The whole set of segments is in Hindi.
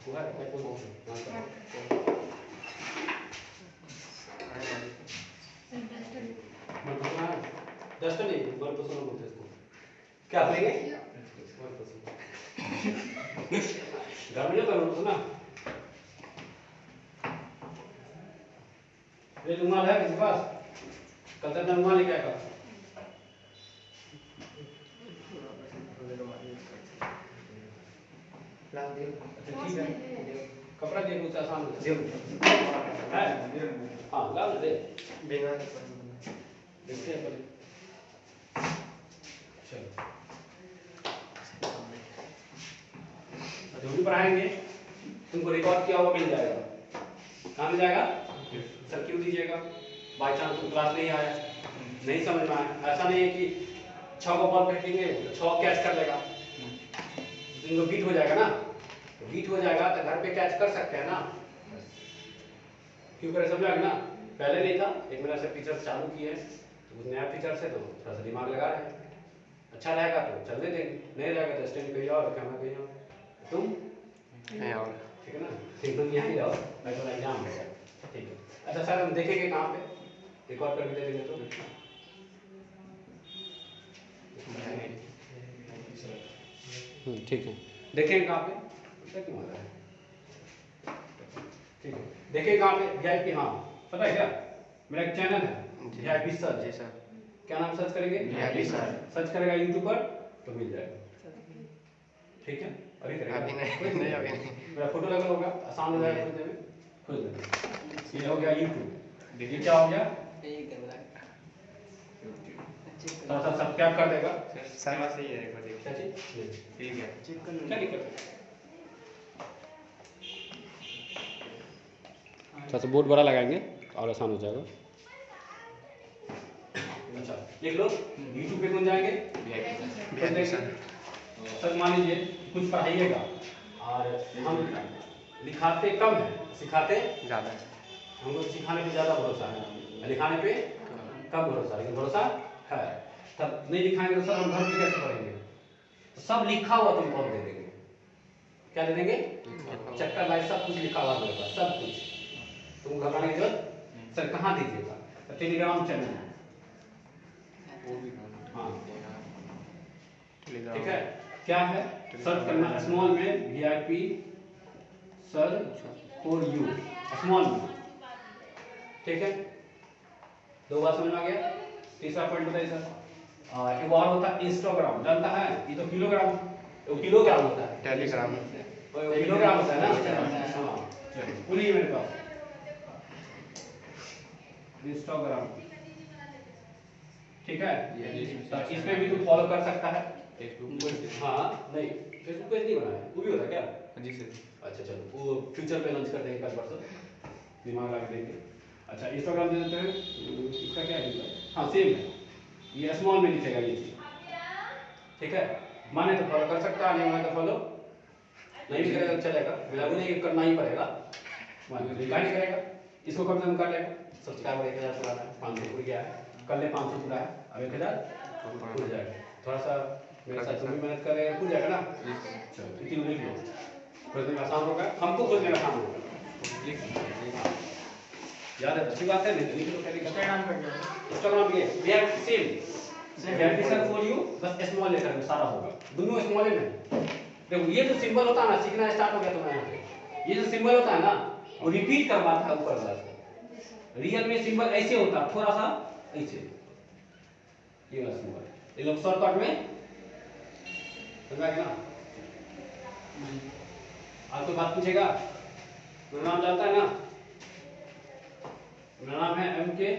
हुआ है मैं बोल डस्टर नहीं मनपसंद बोलते इसको क्या बोलेंगे घर में जाता है ना ये रुमाल है किसी पास कल तक रुमाल लेके आएगा ठीक है कपड़ा दे कुछ आसान है हाँ ला दे देखते हैं पहले चलो जो भी पढ़ाएंगे तुमको रिकॉर्ड किया हुआ मिल जाएगा कहाँ मिल जाएगा सर क्यों दीजिएगा बाई चांस तुम क्लास नहीं आया नहीं समझ में आया ऐसा नहीं है कि 6 को बॉल फेंकेंगे 6 कैच कर लेगा इनको बीट हो जाएगा ना तो बीट हो जाएगा तो घर पे कैच कर सकते हैं ना क्यों करे समझा ना पहले नहीं था एक मेरा से टीचर चालू किए हैं तो नया टीचर से तो थोड़ा सा दिमाग लगा रहे हैं अच्छा रहेगा तो चलने देंगे नहीं रहेगा तो स्टैंड कहीं और कैमरा कहीं और तुम ठीक है ना फिर तुम यहाँ ही रहो मैं थोड़ा एग्जाम होगा ठीक है अच्छा सर हम देखेंगे कहाँ पे रिकॉर्ड करके दे देंगे तो ठीक है देखेंगे कहाँ पे क्यों हो रहा है ठीक है देखेंगे कहाँ पे वीआईपी हाँ पता है क्या मेरा एक चैनल है वीआईपी सर जी सर क्या नाम सर्च करेंगे वीआईपी सर सर्च करेगा यूट्यूब पर तो मिल जाएगा ठीक है अभी करेगा अभी नहीं अभी नहीं मेरा फोटो लगा होगा आसान हो जाएगा खोजने में खोज लेंगे ये हो गया यूट्यूब देखिए क्या हो गया थोड़ा सा सब्सक्राइब कर देगा सर बस यही है रिकॉर्डिंग क्या चीज ठीक है चेक कर क्या दिक्कत थोड़ा सा बोर्ड बड़ा लगाएंगे और आसान हो जाएगा अच्छा देख लो यूट्यूब पे कौन जाएंगे सर मान लीजिए कुछ पढ़ाइएगा और हम लिखाते कम है सिखाते ज़्यादा है हमको सिखाने पे ज़्यादा भरोसा है लिखाने पे कम भरोसा लेकिन भरोसा है तब नहीं लिखाएंगे तो सर हम घर पे कैसे पढ़ेंगे तो सब लिखा हुआ तुमको हम दे देंगे क्या दे देंगे चैप्टर वाइज सब कुछ लिखा हुआ मिलेगा सब कुछ तुम घबराने की जरूरत सर कहाँ दीजिएगा टेलीग्राम चैनल हाँ ठीक है क्या है सर्च करना स्मॉल में VIP sir for you small में ठीक है दो बात समझ में आ गया तीसरा पॉइंट बताइए सर एक और होता है इंस्टाग्राम जानता है ये तो किलोग्राम वो किलोग्राम होता है टेलीग्राम किलोग्राम होता है ना हाँ पूरी मेरे पास इंस्टाग्राम ठीक है तो इसमें भी तू फॉलो कर सकता है हाँ नहीं फेसबुक पेज नहीं बनाया वो भी होता क्या जी सर अच्छा चलो वो फ्यूचर पे लॉन्च कर देंगे कल परसों दिमाग लगा देंगे अच्छा इंस्टाग्राम दे देते हैं इसका क्या है हाँ सेम है ये स्मॉल में लिखेगा ये चीज ठीक है माने तो फॉलो कर सकता है नहीं माने तो फॉलो नहीं भी करेगा चलेगा लागू नहीं करना ही पड़ेगा गाइड करेगा इसको कम से कम कर लेगा सब्सक्राइबर 1000 पूरा है 500 पूरी गया है कल ले 500 पूरा है अब 1000 हो जाएगा थोड़ा सा मेरे साथ तुम भी मेहनत करेगा हो जाएगा ना चलो इतनी लिख लो खोजने में आसान होगा हमको खोजने में आसान होगा याद है अच्छी बात है नहीं लिख लो इंस्टाग्राम पे we have same sir for you बस स्मॉल लेटर में सारा होगा दोनों स्मॉल में देखो ये जो सिंबल होता है ना सीखना स्टार्ट हो गया तुम्हारे यहाँ पे ये जो सिंबल होता है ना वो रिपीट करवाता है ऊपर वाला रियल में सिंबल ऐसे होता है थोड़ा सा ऐसे ये वाला सिंबल ये लोग शॉर्टकट में समझा गया ना आप तो बात पूछेगा मेरा नाम जानता है ना मेरा नाम है एम के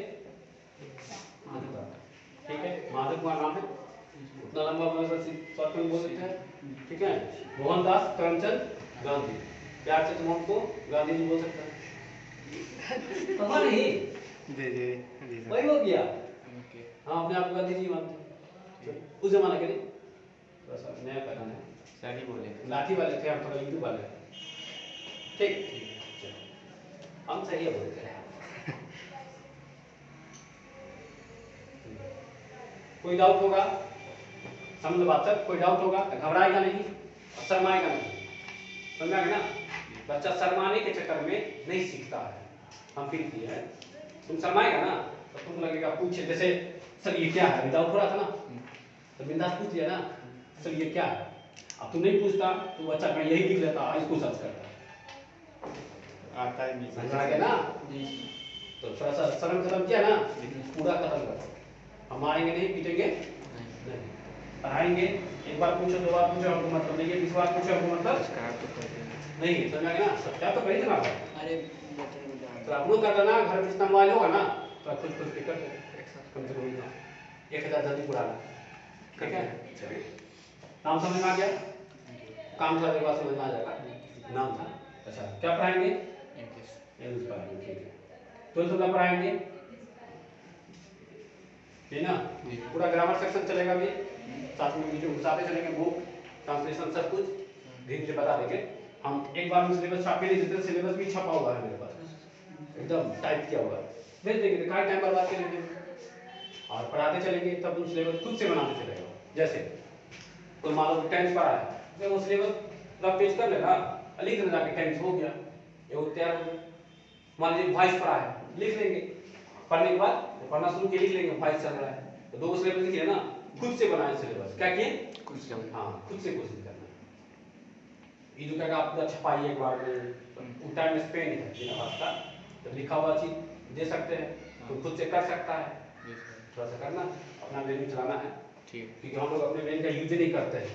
ठीक है माधव कुमार नाम है उतना लंबा बोल सकते शॉर्ट में बोल सकते हैं ठीक है मोहनदास करमचंद गांधी प्यार से तुम हमको गांधी जी बोल सकते हैं पता नहीं जी जी जी वही हो गया हाँ अपने आप को गांधी जी मानते उस जमाना के नहीं बस नया पैटर्न है सही बोले लाठी वाले थे हम थोड़ा यूट्यूब वाले ठीक हम सही है बोलते हैं कोई डाउट होगा समझ लो बात तक कोई डाउट होगा घबराएगा नहीं और शर्माएगा नहीं, समझा गया ना? बच्चा शर्माने के चक्कर में नहीं सीखता है। हम फील किए हैं, तुम शर्माएगा ना तो तुम लगेगा पूछे, जैसे सर ये क्या है, डाउट हो रहा था ना तो बिंदास पूछ लिया ना, सर ये क्या है। अब तुम नहीं पूछता तो बच्चा मैं यही लिख लेता, इसको सर्च करता, आता है नहीं। समझा गया ना? तो थोड़ा सा शर्म खत्म किया ना, पूरा खत्म करो। हम मारेंगे नहीं, पीटेंगे नहीं, पढ़ाएंगे। एक बार पूछो, दो बार पूछो हमको मतलब नहीं है, 20 बार पूछो हमको मतलब नहीं है, समझा गया ना? सत्या तो कहीं ना। अरे तो आप लोग कर देना, घर में जितना मोबाइल होगा ना तो खुद खुद कर दो, कम से कम 1000 जल्दी पुराना, ठीक है? नाम समझ में आ गया? काम करने के बाद समझ में आ जाएगा। नाम था, अच्छा क्या पढ़ाएंगे? इंग्लिश पढ़ाएंगे, ठीक है। 12th का पढ़ाएंगे, ठीक ना? पूरा ग्रामर सेक्शन चलेगा भी, साथ में वीडियो घुसाते चलेंगे, बुक ट्रांसलेशन सब कुछ धीरे धीरे बता देंगे। हम एक बार में सिलेबस छापे नहीं देते, सिलेबस भी छपा हुआ है मेरे पास, एकदम टाइप किया हुआ है, भेज देंगे, दिखाई टाइम बर्बाद करेंगे और पढ़ाते चलेंगे, तब तुम सिलेबस खुद से बनाते चलेगा। जैसे कोई मान लो 10th पढ़ा है, तो वो सिलेबस रफ पेज कर लेना, लिख देना जाके 10th हो गया, ये वो तैयार हो गया। मान लीजिए 22 पढ़ा है, लिख लेंगे, पढ़ने के बाद पढ़ना शुरू किए, लिख लेंगे 22 चल रहा है, तो 2 सिलेबस लिख लिया ना, खुद से बनाए सिलेबस। क्या किए? खुद से। हाँ, खुद से कोशिश करना। ये जो कहेगा आप पूरा छपाइए एक बार में, तो टाइम स्पेंड है बिना बात का, तो लिखा हुआ चीज दे सकते हैं, तो खुद से कर सकता है, थोड़ा सा करना, अपना ब्रेन चलाना है, ठीक। क्योंकि हम लोग अपने ब्रेन का यूज नहीं करते हैं,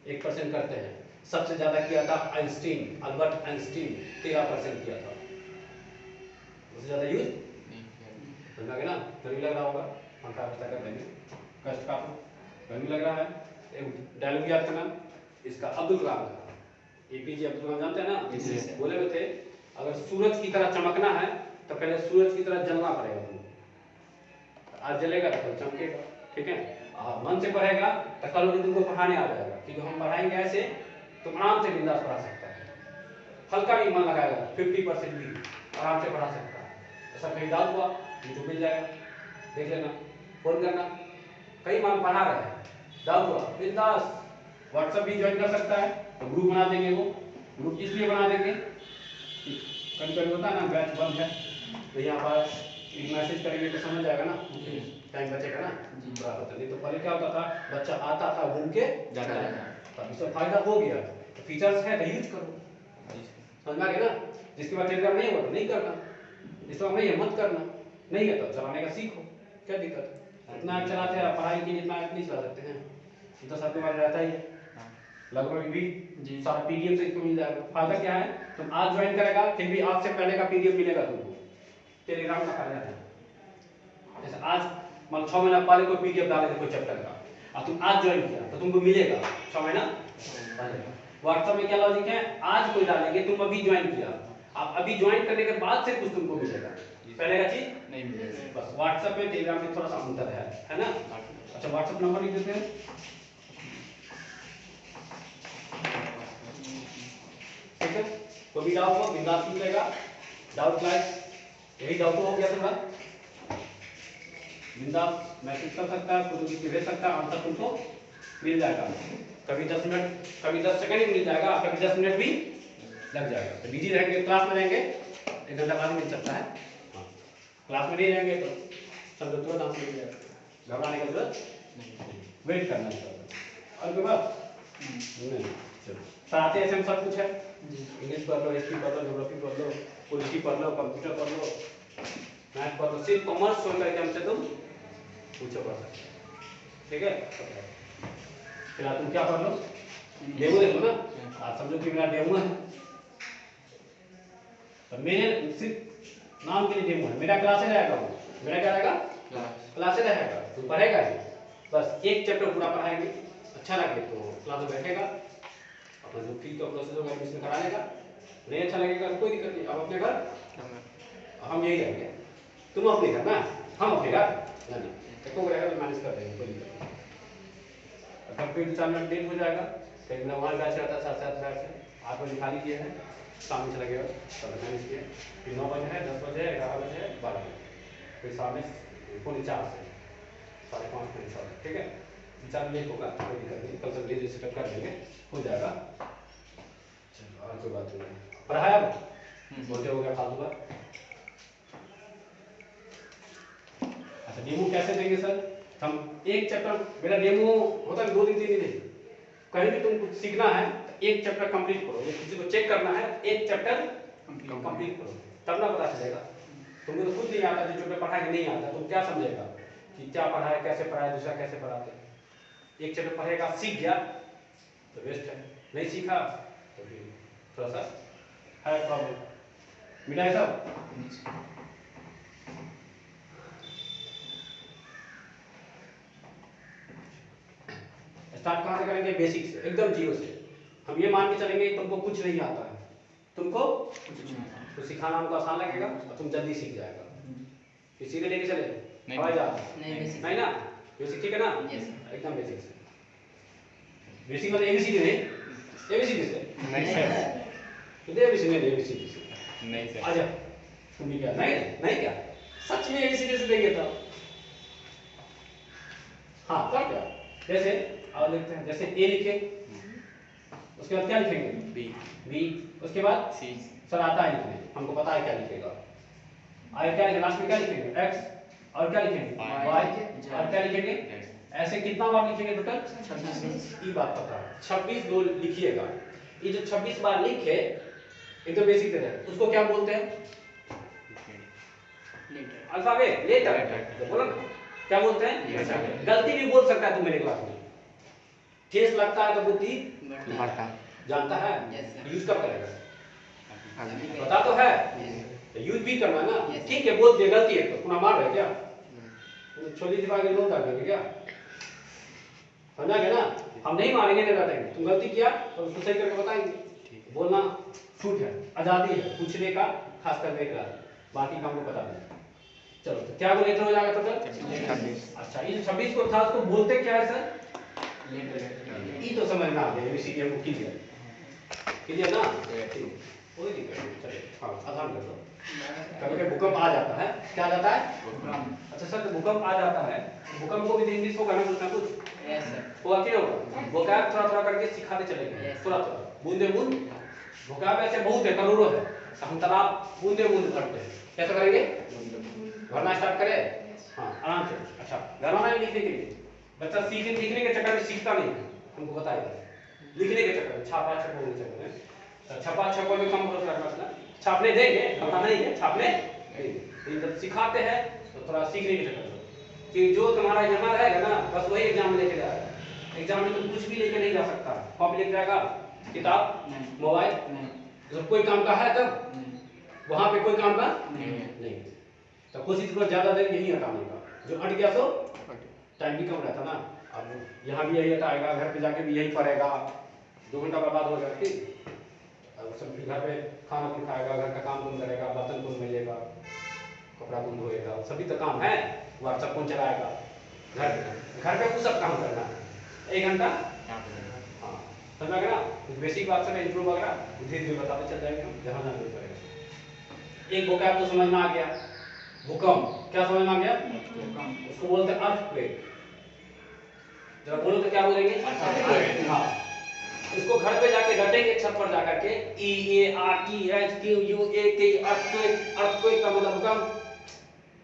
1% करते हैं। सबसे ज्यादा किया था आइंस्टीन, अल्बर्ट आइंस्टीन 13% किया था, उससे ज्यादा यूज समझा गया ना? गर्मी लग रहा होगा, पंखा कर देंगे, कष्ट काफी गर्मी लग रहा है। एक डायलॉग याद करना, इसका अब्दुल कलाम का, एपीजे अब्दुल कलाम जानते हैं ना? बोले हुए थे अगर सूरज की तरह चमकना है तो पहले सूरज की तरह जलना पड़ेगा तुमको, आज जलेगा तो कल चमकेगा, ठीक है? और मन से पढ़ेगा तो कल भी तुमको पढ़ाने आ जाएगा, क्योंकि हम पढ़ाएंगे ऐसे तुम आराम से बिंदास पढ़ा सकता है, हल्का भी मन लगाएगा, 50% भी आराम से पढ़ा सकता है। ऐसा कहीं डाउट हुआ यूट्यूब मिल जाएगा, देख लेना, फोन करना, कई मान पढ़ा रहे हैं, डाउट हुआ बिंदास व्हाट्सएप भी ज्वाइन कर सकता है, तो ग्रुप बना देंगे। वो ग्रुप इसलिए बना देंगे, कभी कभी होता है ना बैच बंद है, तो यहाँ पर एक मैसेज करेंगे तो समझ जाएगा ना, टाइम बचेगा ना, बराबर। नहीं तो पहले क्या होता था, बच्चा आता था घूम के जाता था, तब इससे फायदा हो गया, तो फीचर्स है तो यूज करो, समझ में आ गया ना? जिसके बाद टेलीग्राम नहीं होगा तो नहीं करना, जिसके बाद नहीं है मत करना, नहीं है तो चलाने का सीखो, क्या दिक्कत है? इतना चलाते हैं पढ़ाई के लिए, इतना नहीं चला सकते हैं, ये तो सबके बारे रहता ही है, लगभग भी सारा पीडीएफ से इसको मिल जाएगा। फायदा क्या है, तुम आज ज्वाइन करेगा फिर भी आज से पहले का पीडीएफ मिलेगा तुमको, टेलीग्राम का फायदा है। जैसे आज मान 6 महीना पहले कोई पीडीएफ डाले थे कोई चैप्टर का, और तुम आज ज्वाइन किया तो तुमको मिलेगा 6 महीना पहले। व्हाट्सएप में क्या लॉजिक है, आज कोई डालेंगे, तुम अभी ज्वाइन किया, आप अभी ज्वाइन करने के बाद से कुछ तुमको मिलेगा, पहले का चीज नहीं मिलेगा। बस व्हाट्सएप में टेलीग्राम में थोड़ा सा अंतर है ना? अच्छा व्हाट्सएप नंबर लिख देते हैं, ठीक है? तो भी डाउट हो बिंदास पूछेगा, डाउट क्लास यही डाउट हो गया थोड़ा, बिंदास मैसेज कर सकता है, फोटो खींच के भेज सकता है, आंसर तुमको मिल जाएगा, कभी 10 मिनट कभी 10 सेकंड में मिल जाएगा, कभी 10 मिनट भी लग जाएगा। तो बिजी रहेंगे, क्लास में रहेंगे 1 घंटा बाद मिल सकता है, हाँ। क्लास में नहीं रहेंगे तो समझो तुरंत आंसर मिल जाएगा, घबराने की जरूरत नहीं, वेट करना है और के बाद नहीं। चलो साथ ही ऐसे सब कुछ है, इंग्लिश पढ़ लो, हिस्ट्री पढ़ लो, ज्योग्राफी पढ़ लो, पॉलिटी पढ़ लो, कंप्यूटर पढ़ लो, मैथ पढ़ लो, सिर्फ कॉमर्स छोड़ करके हमसे तुम पूछो पढ़ सकते, ठीक है? फिर तुम क्या पढ़ लो, डेमो देखो ना, आज समझो कि मेरा डेमो है, तो मेरे सिर्फ नाम के लिए डेमो है, मेरा क्लास रहेगा, वो मेरा क्या रहेगा, क्लास रहेगा, तुम पढ़ेगा ही, बस एक चैप्टर पूरा पढ़ाएंगे, अच्छा लगे तो क्लास में बैठेगा, अपना जो फी का प्रोसेस होगा एडमिशन करा लेगा, नहीं अच्छा लगेगा तो कोई दिक्कत नहीं, अब अपने घर हम यही रहेंगे, तुम अपने घर ना, हम अपने घर नहीं, देखो रहेगा तो मैनेज कर देंगे, कोई दिक्कत नहीं। कंप्लीट 4 मिनट लेट हो जाएगा, कहीं मेरा वहाँ बैच रहता है 7:30 से 8 बजे खाली किया है, शाम में चला गया तब मैनेज किया, फिर 9 बजे है, 10 बजे है, 11 बजे है, 12 बजे, फिर शाम में 4:45 से 5:30 ठीक है? विचार लेट होगा, कोई दिक्कत नहीं, कल तक ले सेटअप कर लेंगे, हो जाएगा। चलो और कोई बात नहीं, पढ़ाया बोलते हो गया फालतू का। अच्छा डेमो कैसे देंगे सर? हम एक चैप्टर, मेरा डेमो होता है 2 दिन 3 दिन नहीं, कहीं भी तुमको सीखना है तो एक चैप्टर कंप्लीट करो, या किसी को चेक करना है एक चैप्टर कंप्लीट करो, तब ना पता चलेगा। तुम्हें तो खुद नहीं आता, जो चैप्टर पढ़ा के नहीं आता तुम क्या समझेगा कि क्या पढ़ा है, कैसे पढ़ा है, दूसरा कैसे पढ़ाते। एक चैप्टर पढ़ेगा, सीख गया तो बेस्ट है, नहीं सीखा तो फिर थोड़ा सा है प्रॉब्लम। मिला है सब? स्टार्ट कहाँ से करेंगे? बेसिक से, एकदम जीरो से। हम ये मान के चलेंगे तुमको कुछ नहीं आता है, तुमको तो सिखाना हमको आसान लगेगा और तुम जल्दी सीख जाएगा। फिर सीधे लेके चले हवाई जहाज? नहीं ना, बेसिक ठीक है ना? एकदम बेसिक से। बेसिक मतलब एबीसीडी नहीं, एबीसीडी से नहीं सर, तो एबीसीडी नहीं, एबीसीडी से नहीं सर। आजा तुम भी क्या नहीं नहीं क्या सच में एबीसीडी से देंगे तो? हाँ तब क्या, जैसे और लिखते हैं, जैसे ए लिखे, उसके बाद क्या लिखेंगे? बी, उसके बाद सी। सर आता है लिखने, हमको पता है क्या लिखेगा। आगे क्या लिखेंगे? लास्ट में क्या लिखेंगे? एक्स, और क्या लिखेंगे? वाई, और क्या लिखेंगे? ऐसे कितना बार लिखेंगे टोटल? 26। ये बात पता है, 26 दो लिखिएगा। ये जो 26 बार लिखे, ये तो बेसिक है, उसको क्या बोलते हैं? अल्फाबेट, लेटर, बोलो ना क्या बोलते हैं? गलती भी बोल सकता है तू मेरे क्लास में, ठेस लगता है तो बुद्धि बढ़ता जानता है, यूज कब करेगा? पता तो है, तो यूज भी करना ना। ठीक है बोल दिया, गलती है तो पुनः मार रहे क्या? छोटी दिमाग के लोग कर क्या? समझा गया ना? हम नहीं मारेंगे, नहीं बताएंगे, तुम गलती किया तो उसको सही करके बताएंगे। बोलना छूट है, आजादी है पूछने का, खास कर मेरे क्लास, बाकी काम को पता नहीं। चलो तो क्या को लेटर हो जाएगा टोटल? अच्छा ये 26 को था, उसको बोलते क्या है सर? ये तो समझ में आ गया, एबीसीडी हमको क्लियर क्लियर ना? कोई दिक्कत नहीं, चलिए हाँ आसान कर दो। कभी भूकंप आ जाता है, क्या आ जाता है? अच्छा सर तो भूकंप आ जाता है, भूकंप को भी इंग्लिश होगा ना कुछ ना कुछ? होगा कि नहीं होगा? वोकैब थोड़ा थोड़ा करके सिखाते चलेंगे, थोड़ा थोड़ा, बूंदे बूंद। वोकैब ऐसे बहुत है, करोड़ों है, हम तालाब बूंदे बूंद भरते हैं। कैसे करेंगे? भरना स्टार्ट करें, हाँ आराम से। अच्छा घर में लिखने के लिए बच्चा सीखने लिखने के चक्कर में सीखता नहीं है, हमको बताएगा। लिखने के चक्कर में, छापा छपो के चक्कर में, छपा छपो में कम भरोसा रखना, छापने देंगे पता नहीं है, छापने देंगे। जब सिखाते हैं तो थोड़ा सीखने के चक्कर में, कि जो तुम्हारा यहाँ रहेगा ना बस वही एग्जाम में लेके जाएगा। एग्जाम में तुम कुछ भी लेके नहीं जा सकता, कॉपी लेके जाएगा, किताब, मोबाइल, जब कोई काम का है तब वहां पे कोई काम का नहीं, तो कोशिश करो ज्यादा देर यही हटाने का, जो हट गया सो टाइम भी कम रहता ना। अब यहाँ भी यही हटाएगा, घर पे जाके भी यही पड़ेगा, 2 घंटा बर्बाद हो गया। ठीक, अब सब घर पे खाना कौन खाएगा, घर का काम कौन करेगा, बर्तन कौन मिलेगा, कपड़ा कौन धोएगा, सभी तो काम है, व्हाट्सएप कौन चलाएगा, घर पे वो सब काम करना है। 1 घंटा हाँ समझ गया ना? कुछ बेसिक बात से इंप्रूव वगैरह धीरे धीरे बताते चल जाएंगे हम, जहाँ जहाँ जरूरत पड़ेगा। एक वोकैब तो समझ में आ गया, भूकंप क्या समझ में आ गया? उसको बोलते हैं अर्थक्वेक। जरा बोलो तो क्या बोलेंगे? हाँ, इसको घर पे जाके रटेंगे छत पर जाकर के, EARTHQUAK अर्थक्वेक। अर्थक्वेक का मतलब भूकंप,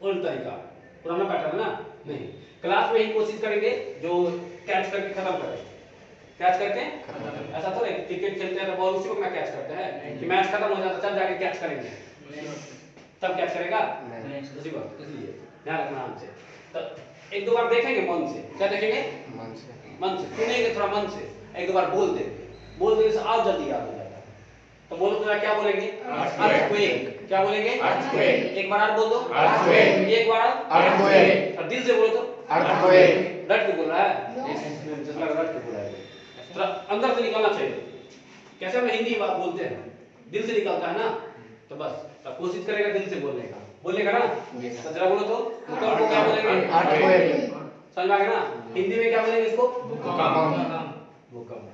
उल्टा तरीका, पुराना पैटर्न ना नहीं। क्लास में ही कोशिश करेंगे जो कैच करके खत्म करें, कैच करके ऐसा तो नहीं क्रिकेट खेलते हैं तो बॉल उसी को अपना कैच करते हैं कि मैच खत्म हो जाता तब जाके कैच करेंगे, तब कैच करेगा उसी वक्त। इसलिए ध्यान रखना हमसे। तो 1-2 बार देखेंगे मन से, क्या देखेंगे? मन से सुनेंगे, थोड़ा मन से 1-2 बार बोल देने से और जल्दी याद हो जाता है। तो बोलो तो क्या बोलेंगे? अर्थक्वेक। क्या बोलेंगे? अर्थक्वेक। एक बार और बोल दो, अर्थक्वेक। एक बार अर्थक्वेक, और दिल से बोलो तो अर्थक्वेक। रट के बोल रहा है, जिस लग रट के बोल रहा है, थोड़ा अंदर से निकलना चाहिए। कैसे हम हिंदी बात बोलते हैं, दिल से निकलता है ना, तो बस तब कोशिश करेगा दिल से बोलने का, बोलेगा ना? तो जरा बोलो तो भूकंप को क्या बोलेंगे? अर्थक्वेक। समझ आ गया ना? हिंदी में क्या बोलेंगे इसको? भूकंप। भूकंप।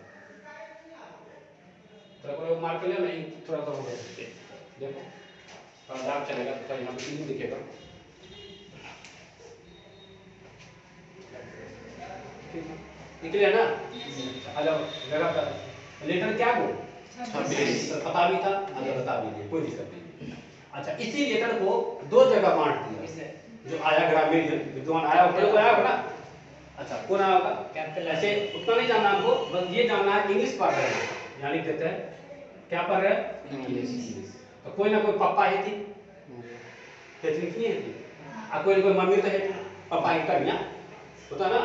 तो कोई मार्क कर लिया नहीं, थोड़ा सा हो गया, देखो थोड़ा डार्क चलेगा तो यहाँ पे क्लीन दिखेगा। ठीक है। निकले ना? आ जाओ जगह पर। लेटर क्या वो 26 पता भी था, अगर बता भी दिए, कोई दिक्कत नहीं। अच्छा, इसी लेटर को दो जगह बांट दिया। जो आया ग्रामीण विद्वान आया होगा, कोई आया होगा ना? अच्छा, कौन आया होगा? कैपिटल। ऐसे उतना नहीं जानना हमको, बस ये जानना है इंग्लिश पढ़ रहे हैं, यानी कहते हैं क्या पढ़ रहे हैं? इंग्लिश। तो कोई ना कोई पापा ही थी, नहीं है थी, और कोई ना कोई मम्मी तो है थी, पापा की कन्या होता ना।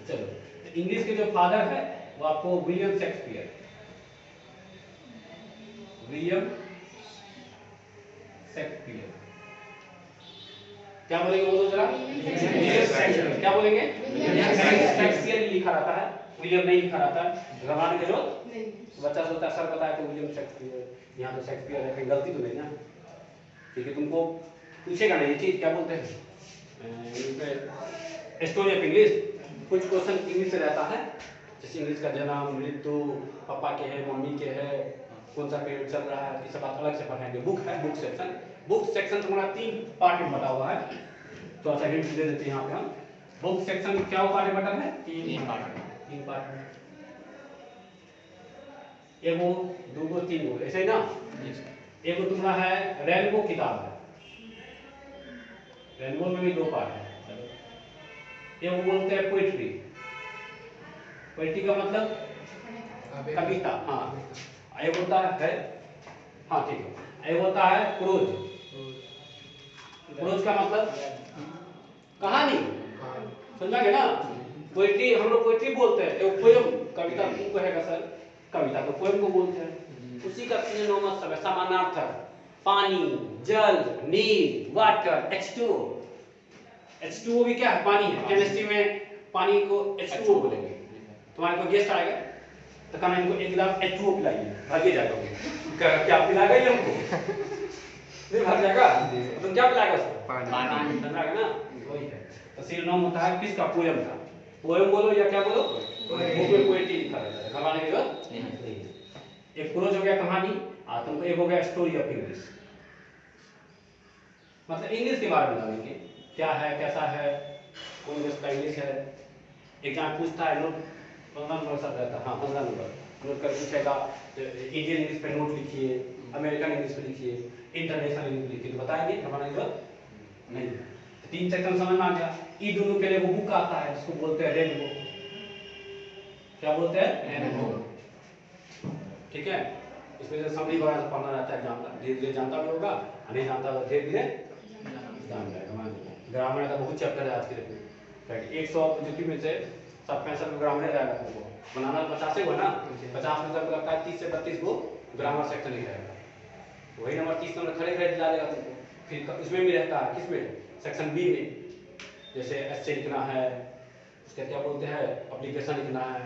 चलो, तो इंग्लिश के जो फादर है वो आपको विलियम शेक्सपियर, विलियम शेक्सपियर। क्या बोलेंगे बोलो जरा? शेक्सपियर। क्या बोलेंगे? शेक्सपियर लिखा रहता है, विलियम नहीं लिखा रहता है। घबराने की जरूरत नहीं। बच्चा सोचता है सर बताया तो विलियम शेक्सपियर, यहाँ तो शेक्सपियर है, कहीं गलती तो नहीं ना? ठीक है, तुमको पूछेगा नहीं ये चीज क्या बोलते हैं स्टोरी ऑफ इंग्लिश। कुछ क्वेश्चन इंग्लिश से रहता है, जैसे इंग्लिश का जन्म, मृत्यु, पापा के है, मम्मी के है, कौन सा पीरियड चल रहा है, ये सब बात अलग से पढ़ाएंगे। बुक है, बुक सेक्शन। बुक सेक्शन तुम्हारा 3 पार्ट में बटा हुआ है, तो अच्छा हिंट दे देते हैं यहाँ पे हम। बुक सेक्शन क्या पार्ट में बटा है? 3 पार्ट में। एगो, दूगो, तीनगो, ऐसे ही ना? एगो तुम्हारा है रेनबो किताब है, रेनबो में भी 2 पार्ट है। एगो बोलते हैं पोइट्री, पोइट्री का मतलब कविता, हाँ। एक होता है, हाँ ठीक है, एक होता है प्रोज। प्रोज का मतलब कहानी, समझा गया ना? पोइट्री हम लोग पोइट्री बोलते हैं, एक पोयम, कविता को है सर, कविता तो पोयम को बोलते हैं। उसी का सिनोनिमस सब है, समानार्थक। पानी, जल, नीर, वाटर, H2O। H2O भी क्या है? पानी है। केमिस्ट्री में पानी को H2O बोलेंगे। तुम्हारे को गेस्ट आएगा तो कहना इनको एक गिलास H2O पिलाइए, भागे जाएगा। क्या पिलाएगा ये हमको? नहीं भाग जाएगा। तुम क्या पिलाएगा उसको? पानी। समझा गया ना? वही है। तो सिनोनिम होता है किसका? पोयम का। पोयम बोलो या क्या बोलो? बुक में पोएट्री लिखा रहता है, घबराने की जरूरत नहीं। एक प्रोज हो गया कहानी, और तुमको एक हो गया स्टोरी ऑफ इंग्लिश। मतलब इंग्लिश के बारे में जानेंगे, क्या है, कैसा है, कौन देश का इंग्लिश है। एग्जाम पूछता है, नोट 15 नंबर सब रहता है, हाँ 15 नंबर नोट कर पूछेगा। इंडियन इंग्लिश पे नोट लिखिए, अमेरिकन इंग्लिश पे लिखिए, इंटरनेशनल इंग्लिश लिखिए, तो बताएंगे, घबराने की जरूरत नहीं। 3 सेक्शन समझ में आ गया। ई दोनों के लिए वो बुक आता है जिसको बोलते हैं रेनबो। क्या बोलते हैं? रेनबो। ठीक है, इसमें से समरी वगैरह पढ़ना रहता है एग्जाम का, धीरे धीरे जानता भी होगा, नहीं जानता तो धीरे धीरे जान जाएगा। ग्रामर का बहुत चैप्टर है आज के डेट में, 100 में से 65 ग्रामर रहेगा तुमको। बनाना 50 हुआ ना, 50 में सब लगता है 30 से 32 को ग्रामर सेक्शन ही रहेगा। वही नंबर 30 नंबर खड़े खड़े दिला देगा तुमको। फिर इसमें भी रहता है, किसमें? सेक्शन बी में, जैसे एस्से लिखना है, उसका क्या बोलते हैं, एप्लीकेशन लिखना है,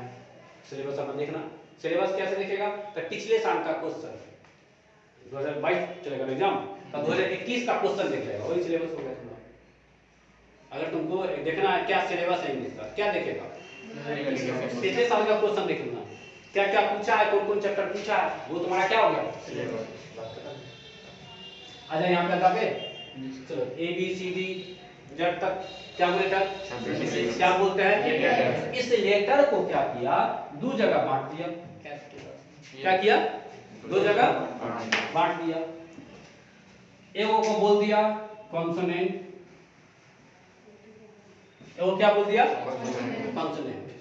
सिलेबस अपना देखना। सिलेबस कैसे लिखेगा? तो पिछले साल का क्वेश्चन 2022 चलेगा एग्जाम, तो 2021 का क्वेश्चन देख लेगा, वही सिलेबस हो गया तुम्हारा। अगर तुमको देखना है क्या सिलेबस है इंग्लिश का, क्या देखेगा? पिछले साल का क्वेश्चन देखना, क्या क्या पूछा है, कौन कौन चैप्टर पूछा है, वो तुम्हारा क्या हो गया? सिलेबस। आ जाए यहाँ पे आगे, चलो ABCD जब तक क्या बोले था? क्या बोलते हैं? इस लेटर को क्या किया? 2 जगह बांट दिया। क्या किया? 2 जगह बांट दिया। एगो को बोल दिया कॉन्सोनेंट, एगो क्या बोल दिया? कॉन्सोनेंट।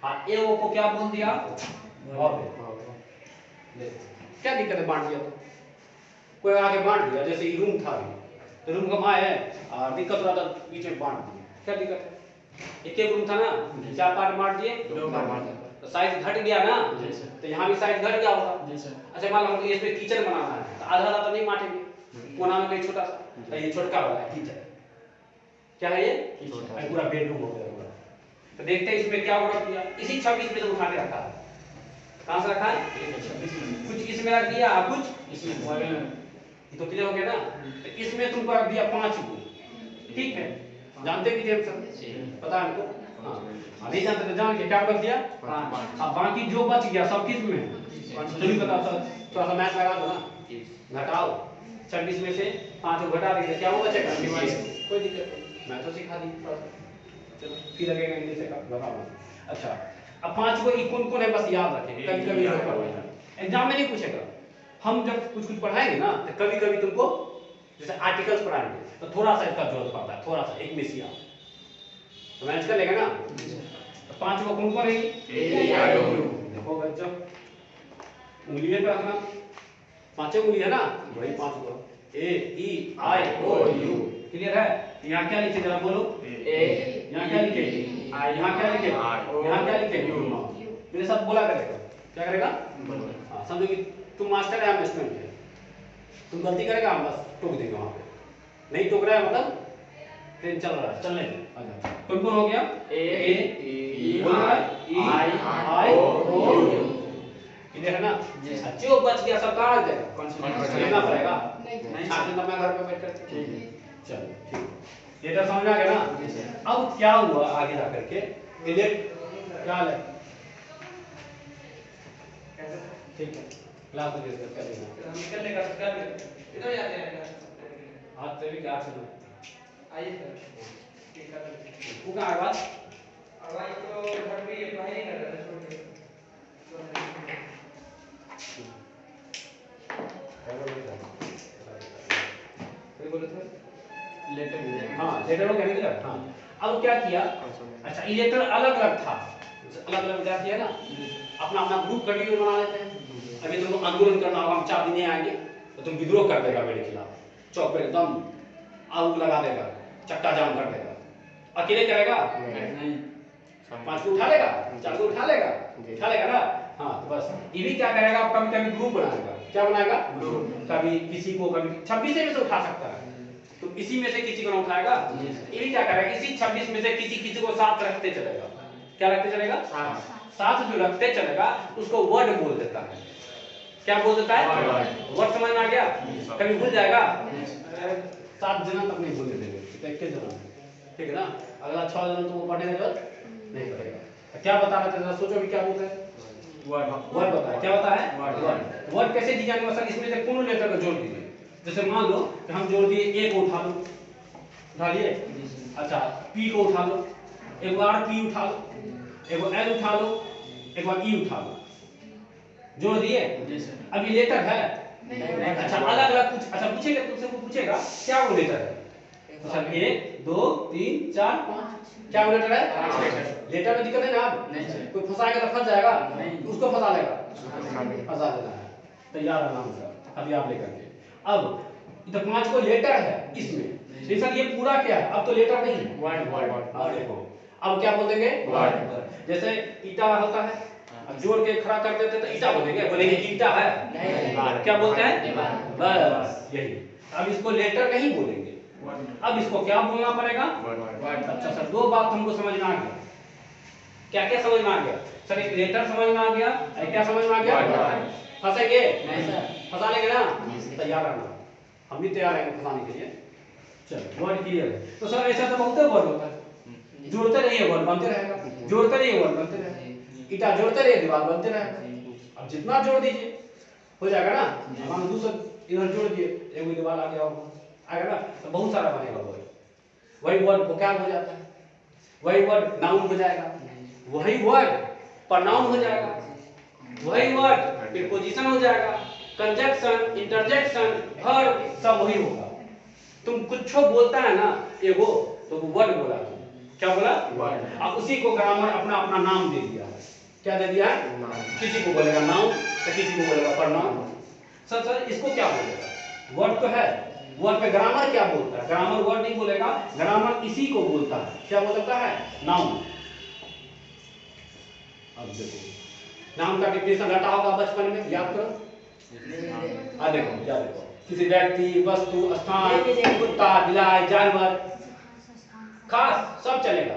हाँ, एगो को क्या बोल दिया? वॉवेल। क्या दिक्कत है बांट दिया तो? कोई आगे बांट दिया, जैसे ये रूम था, तो रूम कहाँ है और दिक्कत हो रहा था, बीच में बांट दिया, क्या दिक्कत है? एक रूम था ना, 4 पार्ट बांट दिए, 2 पार्ट बांट दिए, तो साइज घट गया ना, तो यहाँ भी साइज घट गया होगा। अच्छा मान लो इसमें किचन बनाना है, तो आधा तो नहीं बांटेंगे, कोना में कहीं छोटा सा, तो ये छोटा वाला है किचन। क्या है ये? पूरा बेडरूम हो गया पूरा। तो देखते हैं इसमें क्या वर्क किया। इसी 26 में तो उठा के रखा है, कहाँ से रखा है? कुछ इसमें रख दिया, कुछ इसमें। ये तो क्लियर हो गया ना? तो इसमें तुमको रख दिया 5 को, ठीक है? जानते कि जेब सर? पता है हमको? हाँ, नहीं जानते तो जान के क्या रख दिया? 5। अब बाकी जो बच गया सब किस में है? चलिए बताओ सर, थोड़ा सा मैथ लगा दो ना, घटाओ 26 में से 5 को घटा देंगे, क्या वो बचेगा? कोई दिक्कत नहीं, मैं तो सिखा दी थोड़ा सा। चलो फिर लगेगा इंग्लिश से बताओ। अच्छा, अब 5 को ई कौन कौन है बस याद रखें, कभी कभी एग्जाम में नहीं पूछेगा। हम जब कुछ कुछ पढ़ाएंगे ना तो कभी कभी तुमको जैसे आर्टिकल्स पढ़ाएंगे तो थोड़ा सा इसका जरूरत पड़ता है, थोड़ा सा एक मिसिया तो मैनेज कर लेगा ना। तो 5 को कौन कौन है? देखो बच्चों उंगलियों पे रखना, 5 उंगली है ना, वही 5 को ए ई आई ओ यू। क्लियर है? यहाँ क्या लिखे जरा बोलो? ए। यहाँ क्या लिखे? आई। यहाँ क्या लिखे? यहाँ क्या लिखे? यू। मेरे साथ बोला करेगा, क्या करेगा? हाँ, समझो कि तुम मास्टर है, हम स्टूडेंट है, तुम गलती करेगा हम बस टोक देंगे वहाँ पे, नहीं टोक रहा है मतलब ट्रेन चल रहा है, चलने दे। अच्छा कौन कौन हो गया? ए ई आई ओ यू। क्लियर है ना? जो बच गया सब कहाँ जाएगा? कौन लेना पड़ेगा? नहीं छात्र मैं घर पे बैठ कर। ठीक है चलो ठीक, ये तो समझ आ गया ना। अब क्या हुआ आगे जा करके क्या है? ठीक है क्लास में डिस्कस कर लेना, हम निकलने का कर इधर जाते हैं हाथ से भी क्या सुनो आइए सर ठीक है। वो कहां है बात? आवाज तो घर पे ये पढ़ाई नहीं कर रहा था छोड़ के कोई बोले थे लेटर। हां लेटर वो कहने लगा। हां अब क्या किया? अच्छा ये लेटर अलग अलग था, अलग अलग क्या किया ना, अपना अपना ग्रुप कंटिन्यू बना लेते हैं। अभी तुमको आंदोलन करना होगा, हम 4 दिन आएंगे तो तुम विद्रोह कर देगा मेरे खिलाफ, चौक पे एकदम आग लगा देगा, चक्का जाम कर देगा। अकेले करेगा नहीं, 5 को उठा लेगा, 4 को उठा लेगा ना। हाँ तो बस ये भी क्या करेगा, कभी कभी ग्रुप बनाएगा। क्या बनाएगा? ग्रुप। कभी किसी को, कभी 26 में से उठा सकता है तो इसी में से किसी को ना उठाएगा। ये भी क्या करेगा, इसी 26 में से किसी को साथ रखते चलेगा। क्या रखते चलेगा? साथ जो रखते चलेगा उसको वर्ड बोल देता है। क्या बोल देता है? वर्ड समझ में आ गया? कभी भूल जाएगा? 7 जन्म तक नहीं भूलने देंगे, 21 जन्म, ठीक है ना। अगला 6 जन्म तुमको पढ़ने की जरूरत नहीं पड़ेगा। क्या बता रहे थे जरा सोचो भी, क्या बोलते हैं? वर्ड बताया। क्या बता है? वर्ड। वर्ड कैसे दी जाएंगे? मतलब इसमें से कौन लेटर को जोड़ दीजिए। जैसे मान लो कि हम जोड़ दिए ए को, उठा लिए। अच्छा पी को उठा लो, एक बार पी उठा लो, एक बार एल उठा लो, एक बार ई उठा लो, जोड़ दिए। अब ये लेटर है नहीं। अच्छा अलग अलग कुछ, अच्छा पूछेगा तुमसे, वो पूछेगा क्या वो लेटर है? अच्छा 1 2 3 4 5 क्या वो लेटर है? लेटर में दिक्कत है ना? आप कोई फंसाएगा तो फंस जाएगा, उसको फंसा लेगा, फंसा देना है। तैयार है नाम सर, अभी आप लेकर के। अब इधर 5 को लेटर है इसमें, लेकिन ये पूरा क्या है? अब तो लेटर नहीं है, वर्ड। और देखो अब क्या बोल देंगे? वर्ड। जैसे ईटा होता है, अब जोड़ के खड़ा कर देते तो ईटा बोलेंगे, बोलेंगे ईटा है नहीं, क्या बोलते हैं? बस यही। अब इसको लेटर नहीं बोलेंगे, अब इसको क्या बोलना पड़ेगा? वर्ड। अच्छा सर 2 बात हमको समझ में आ गया। क्या क्या समझ में आ गया सर? एक लेटर समझ में आ गया, क्या समझ में आ गया? फंसेंगे नहीं सर, फंसा लेंगे ना, तैयार रहना, हम भी तैयार हैं फंसाने के लिए। चलो वर्ड क्लियर है। तो सर ऐसा तो बहुत वर्ड होता है, जोड़ते रहिए वर्ड बनते रहेगा, जोड़ते रहिए वर्ड बनते रहेगा, ईटा जोड़ते रहिए दीवार बनते रहेगा। अब जितना जोड़ दीजिए हो जाएगा ना। हम दूसरा इधर जोड़ दिए, एक दीवार आ गया आएगा ना, तो बहुत सारा बनेगा वर्ड। वही वर्ड वोकैब हो जाता है, वही वर्ड नाउन हो जाएगा, वही वर्ड प्रोनाउन हो जाएगा, वही वर्ड प्रीपोजिशन हो जाएगा, कंजक्शन, इंटरजेक्शन, वर्ब सब वही होगा। तुम कुछ बोलता है ना एगो तो वो वर्ड बोला, क्या बोला? वर्ड। अब उसी को ग्रामर अपना अपना नाम दे दिया है। क्या दे दिया है? किसी को बोलेगा नाउन तो किसी को बोलेगा प्रोनाउन। सर इसको क्या बोलेगा? वर्ड तो है, वर्ड पे ग्रामर क्या बोलता है? ग्रामर वर्ड नहीं बोलेगा, ग्रामर इसी को बोलता है। क्या बोलता है? नाउन। अब देखो नाउन का डिफिनेशन रटा होगा बचपन में, याद करो। देखो याद देखो, किसी व्यक्ति, वस्तु, स्थान, कुत्ता, बिलाई, जानवर, खास सब चलेगा,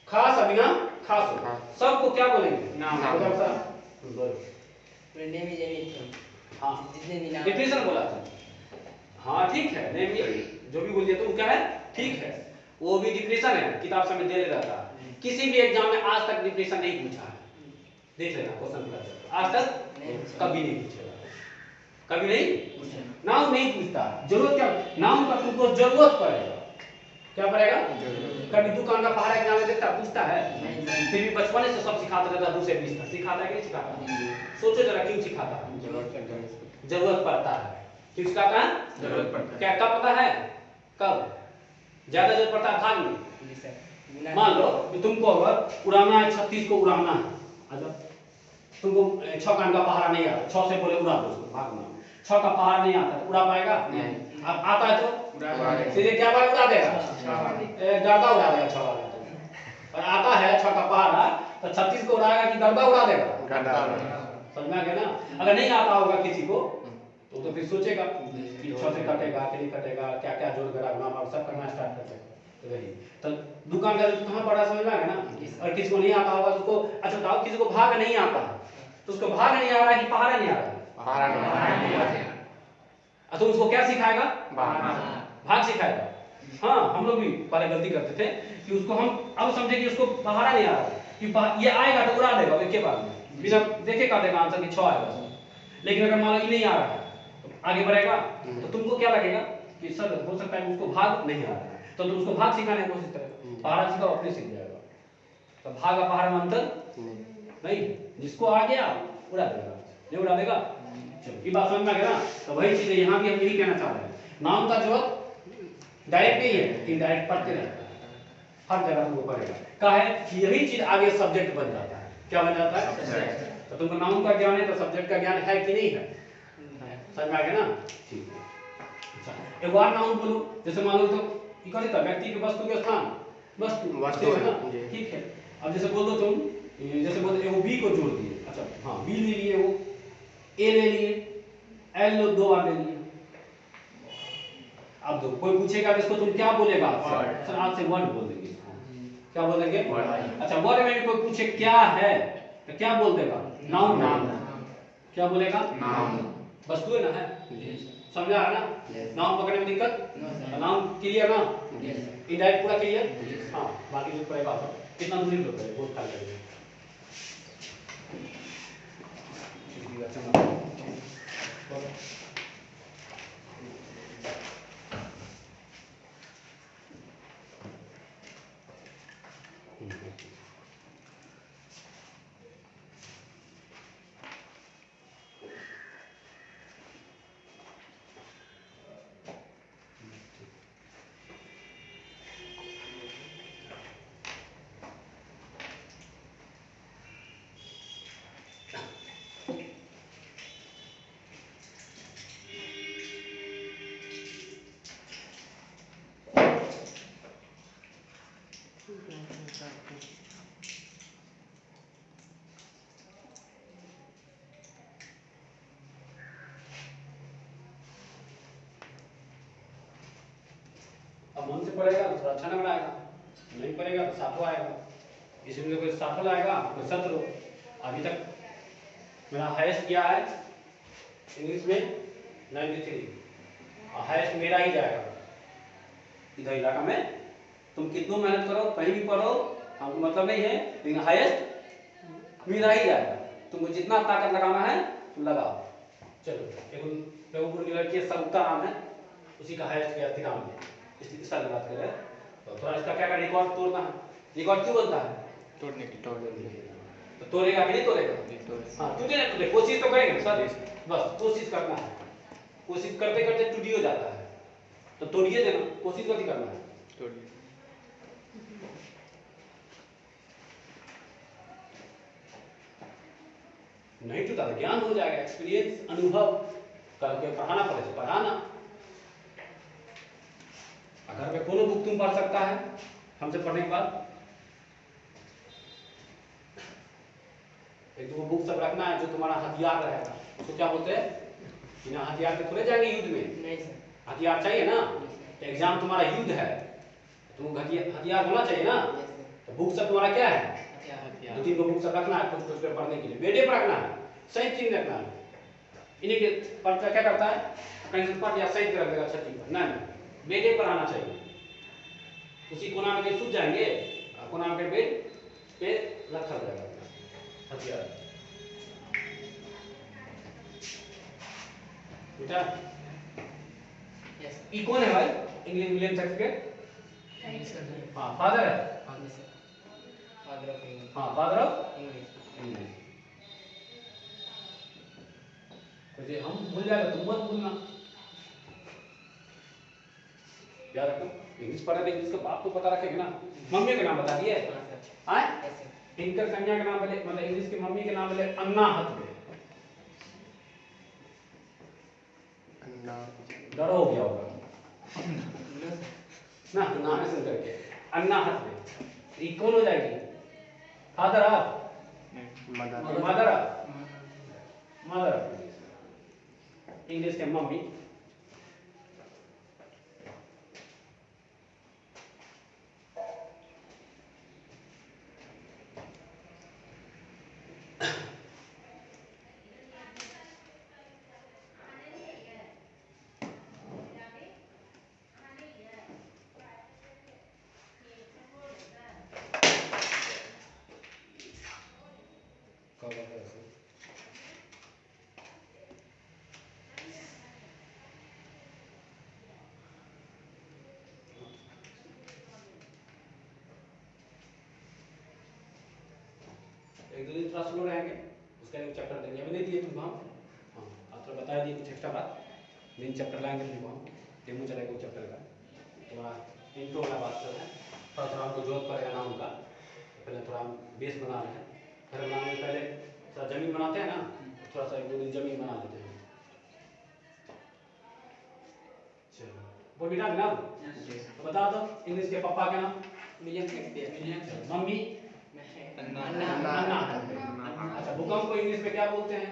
खास अबिना खास हो, सबको क्या बोलेंगे? नाम। हाँ डिफिनेशन बोला था। हाँ ठीक है, नहीं जो भी बोलिए तुम क्या है ठीक है, वो भी डिफिनेशन है, किताब में दे रहता है। किसी भी एग्जाम में आज तक डिफिनेशन नहीं पूछा है, देख लेना क्वेश्चन पेपर आज तक कभी नहीं पूछेगा, कभी नहीं। नाउन नहीं पूछता, जरूरत क्या नाउन का तुमको जरूरत पड़ेगा, क्या पड़ेगा? कभी दुकान का पहाड़ा एग्जाम में देखता पूछता है? फिर भी बचपने से सब सिखाता रहता 2 से 20 तक सिखाता है कि नहीं सिखाता? सोचो जरा क्यों सिखाता है? जरूरत पड़ता है। क्यों सिखाता है? जरूरत पड़ता है। क्या कब पता है? कब ज्यादा जरूरत पड़ता है? भाग में। मान लो कि तुमको अगर उड़ाना है 36 को उड़ाना है, अच्छा तुमको 6 का अंडा पहाड़ा नहीं आता, 6 से बोले उड़ा दो उसको भागना, 6 का पहाड़ा नहीं आता तो उड़ा पाएगा? नहीं। अब आता है तो सीधे क्या बार उड़ा देगा? गर्दा उड़ा देगा 6 वाला तो। और आता है 6 का पहाड़ा तो 36 को उड़ाएगा कि गर्दा उड़ा देगा? समझ में आ गया ना? अगर नहीं आता होगा किसी को तो फिर सोचेगा कि 6 से कटेगा कि नहीं कटेगा, क्या क्या जोड़ घटा गुणा सब करना स्टार्ट कर देगा। तो वही तो दुकान का कहाँ पड़ा समझ में आ गया ना? और किसी को नहीं आता होगा तो उसको अच्छा बताओ किसी को भाग नहीं आता तो उसको भाग नहीं आ रहा है कि पहाड़ा नहीं आ रहा है? पहाड़ा नहीं। तो उसको क्या सिखाएगा? भाग सिखाएगा। हाँ हम लोग भी पहले गलती करते थे कि उसको हम अब समझे कि उसको पहाड़ा नहीं आ रहा है कि ये आएगा तो उड़ा देगा एक के बाद में बिना देखे का देगा आंसर कि 6 आएगा। लेकिन अगर मान लो ये नहीं आ रहा है तो आगे बढ़ेगा तो तुमको क्या लगेगा कि सर हो सकता है उसको भाग नहीं आ रहा है तो तुम उसको भाग सिखाने की कोशिश करेगा, पहाड़ा सिखाओ अपने सीख जाएगा। तो भाग और पहाड़ में अंतर नहीं, जिसको आ गया उड़ा देगा, नहीं उड़ा देगा। चलो ये बात समझ में आ गया ना? तो वही चीज है यहाँ भी हम यही कहना चाह रहे हैं, नाउन का जरूरत डायरेक्ट नहीं है, इनडायरेक्ट पढ़ते रहता है, हर जगह तुमको पढ़ेगा क्या है कि यही चीज आगे सब्जेक्ट बन जाता है। क्या बन जाता है? तो तुमको नाउन का ज्ञान है तो सब्जेक्ट का ज्ञान है कि नहीं है? समझ में आ गया ना? ठीक है। अच्छा एक बार नाउन बोलो, जैसे मान लो तो इकट्ठे था व्यक्ति के वस्तु के स्थान वस्तु है ना, ठीक है। अब जैसे बोल दो तुम, जैसे बोल दो बी को जोड़ दिए, अच्छा हाँ बी ले लिए, वो ए ले लिए, एल लो 2 बार ले लिए। अब दो कोई पूछेगा तो इसको तुम क्या बोलेगा? सर आज से वर्ड बोल देंगे। क्या बोलेंगे? अच्छा वर्ड में भी कोई पूछे क्या है तो क्या बोल देगा? नाउन। क्या बोलेगा? नाउन। वस्तु है ना है, समझा है ना? नाउन पकड़ने में दिक्कत? नाउन क्लियर ना? इनडायरेक्ट पूरा क्लियर? हाँ बाकी जो पड़ेगा कितना दूरी पे पड़ेगा बहुत ख्याल करेंगे। अब मन से पढ़ेगा तो थोड़ा अच्छा नंबर आएगा, नहीं पढ़ेगा तो 7 आएगा। इसमें कोई 7 आएगा कोई 17। अभी तक मेरा हाईएस्ट क्या है इंग्लिश में 93 और हाईएस्ट मेरा ही जाएगा इधर इलाका में। तुम कितना मेहनत करो कहीं भी पढ़ो हमको मतलब नहीं है, लेकिन हाईएस्ट मेरा ही जाएगा। तुमको जितना ताकत लगाना है तुम लगाओ। चलो एक बेगमपुर की लड़की सबका नाम है, उसी का हाईएस्ट गया 93 इसलिए इस साल की बात कर रहे हैं। तो थोड़ा इसका क्या रिकॉर्ड तोड़ना है। रिकॉर्ड क्यों बनता है? तोड़ने की तो तोड़ेगा कि नहीं तोड़ेगा? हाँ टूटे ना टूटे कोशिश तो करेंगे सर, बस कोशिश करना है। कोशिश करते करते टूट हो जाता है तो तोड़िए देना, कोशिश नहीं करना है। नहीं टूटा तो ज्ञान हो जाएगा, एक्सपीरियंस अनुभव करके पढ़ाना पड़ेगा, पढ़ाना। घर में कोनो बुक तुम पढ़ सकता है हमसे पढ़ने के बाद, एक दो बुक सब रखना है जो तुम्हारा हथियार रहेगा। उसको क्या बोलते हैं? बिना हथियार के थोड़े जाएंगे युद्ध में। नहीं सर, हथियार चाहिए ना। तो एग्जाम तुम्हारा युद्ध है, तुम हथियार होना चाहिए ना। तो बुक सब तुम्हारा क्या है? 2-3 बुक सब रखना है कुछ पे पढ़ने के लिए, बेडे पर रखना है, सही चीज रखना है। इन्हीं के पढ़ता क्या करता है कहीं से पढ़ या सही कर देगा छठी पर, नहीं बेडे पर आना चाहिए। उसी कोना में सूझ जाएंगे, कोना में बेड पे रखा जाएगा हथियार। बेटा ये कौन है भाई? इंग्लिश मीडियम सर्टिफिकेट हाँ फादर है, फादर ऑफ इंग्लिश। हाँ फादर ऑफ इंग्लिश। इंग्लिश। तो ये हम भूल जाएगा, तुम मत भूलना, याद रखना। इंग्लिश पढ़ा तो इंग्लिश का बाप को पता रखेगा ना। मम्मी का नाम बता दिए, आए इनकर कन्या का नाम बोले, मतलब इंग्लिश की मम्मी के नाम बोले अन्ना हथवे। डरो हो गया होगा ना नाम सुन करके, अन्ना हथवे। ये कौन हो जाएगी? Father of, mother of, mother of English के मम्मी। एक दो दिन थोड़ा स्लो रहेंगे, उसका एक चैप्टर देंगे, अभी नहीं दिए तुमको हम। हाँ आप थोड़ा बता दिए कुछ एक्स्ट्रा बात, मेन चैप्टर लाएंगे तुमको हम, डेमो चलेगा उस चैप्टर का। थोड़ा इंट्रो वाला बात कर रहे हैं, थोड़ा थोड़ा हमको जरूरत पड़ेगा नाम का, पहले थोड़ा हम बेस बना रहे हैं। घर बनाने से पहले थोड़ा जमीन बनाते हैं ना, थोड़ा सा एक दो दिन जमीन बना लेते हैं। चलो वो मिटा देना, तो बता दो इंग्लिश के पापा का नाम। मम्मी अन्ना। अच्छा भूकंप को इंग्लिश में क्या बोलते हैं?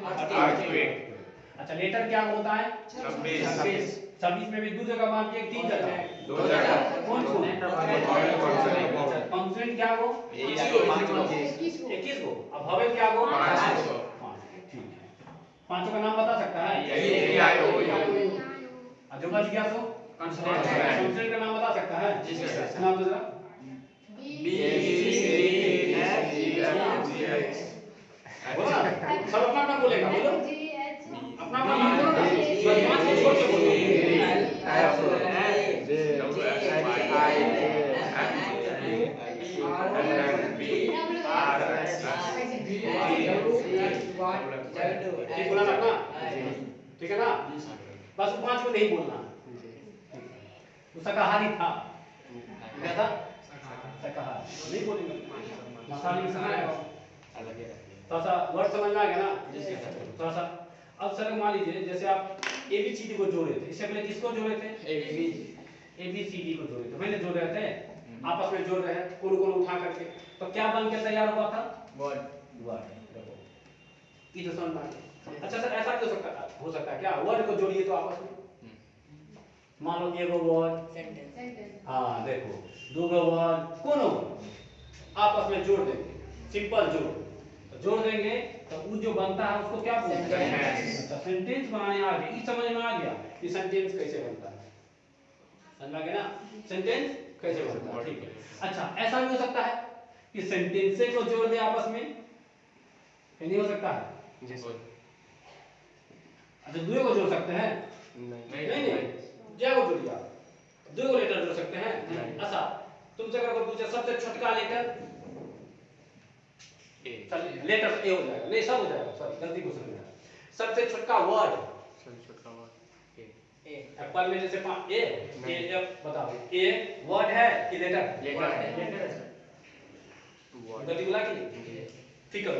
अच्छा लेटर क्या होता है? 26 में भी दो जगह बांटिए, 3 जगह, 2 जगह। कौन कौन? अच्छा कॉन्सोनेंट क्या हो? 21 को। अब वोवेल क्या हो? 5 को। ठीक है, पांचों का नाम बता सकता है? जो बच गया सो कॉन्सोनेंट का नाम बता सकता है? नाम तो जरा। सब अपना अपना बोलेगा, बोलो अपना अपना नाम बोलो ना, बस 5 को छोड़ के बोलो। ठीक बोला ना, ठीक है ना, बस वो 5 को नहीं बोलना। वो शाकाहारी था, क्या था? शाकाहारी नहीं बोलेंगे, मसाले थोड़ा सा वर्ड समझ में आ गया ना? थोड़ा सा अब सर मान लीजिए जैसे आप ABCD को जोड़े थे, इससे पहले किसको जोड़े थे? ABCD को जोड़े थे, पहले जोड़ रहे थे, आपस में जोड़ रहे हैं कौन कौन उठा करके, तो क्या बन के तैयार हुआ था? वर्ड। देखो ये तो समझ में आ गया। अच्छा सर ऐसा भी हो सकता है क्या, वर्ड को जोड़िए तो आपस में, मान लो एगो वर्ड सेंटेंस, हाँ देखो दो वर्ड कौन आपस में जोड़ देंगे, सिंपल जोड़ देंगे तो वो जो बनता है उसको क्या बोलते हैं? अच्छा सेंटेंस बनाने आ गया, ये समझ में आ गया कि सेंटेंस कैसे बनता है, समझ में आ गया ना? सेंटेंस कैसे बनता है, ठीक है। अच्छा ऐसा भी हो सकता है कि सेंटेंस को जोड़ दे आपस में, नहीं हो सकता है? अच्छा दो को जोड़ सकते हैं? नहीं क्या को जोड़ दिया, दो को लेटर जोड़ सकते हैं? अच्छा तुमसे अगर कोई पूछे सबसे छोटका लेटर, लेटर ए हो जाएगा, नहीं सब हो जाएगा, सॉरी गलती को समझ गया। सबसे छोटका वर्ड, एप्पल में जैसे ए बताओ, ए वर्ड है कि लेटर? लेटर है। गलती बोला कि नहीं? ठीक है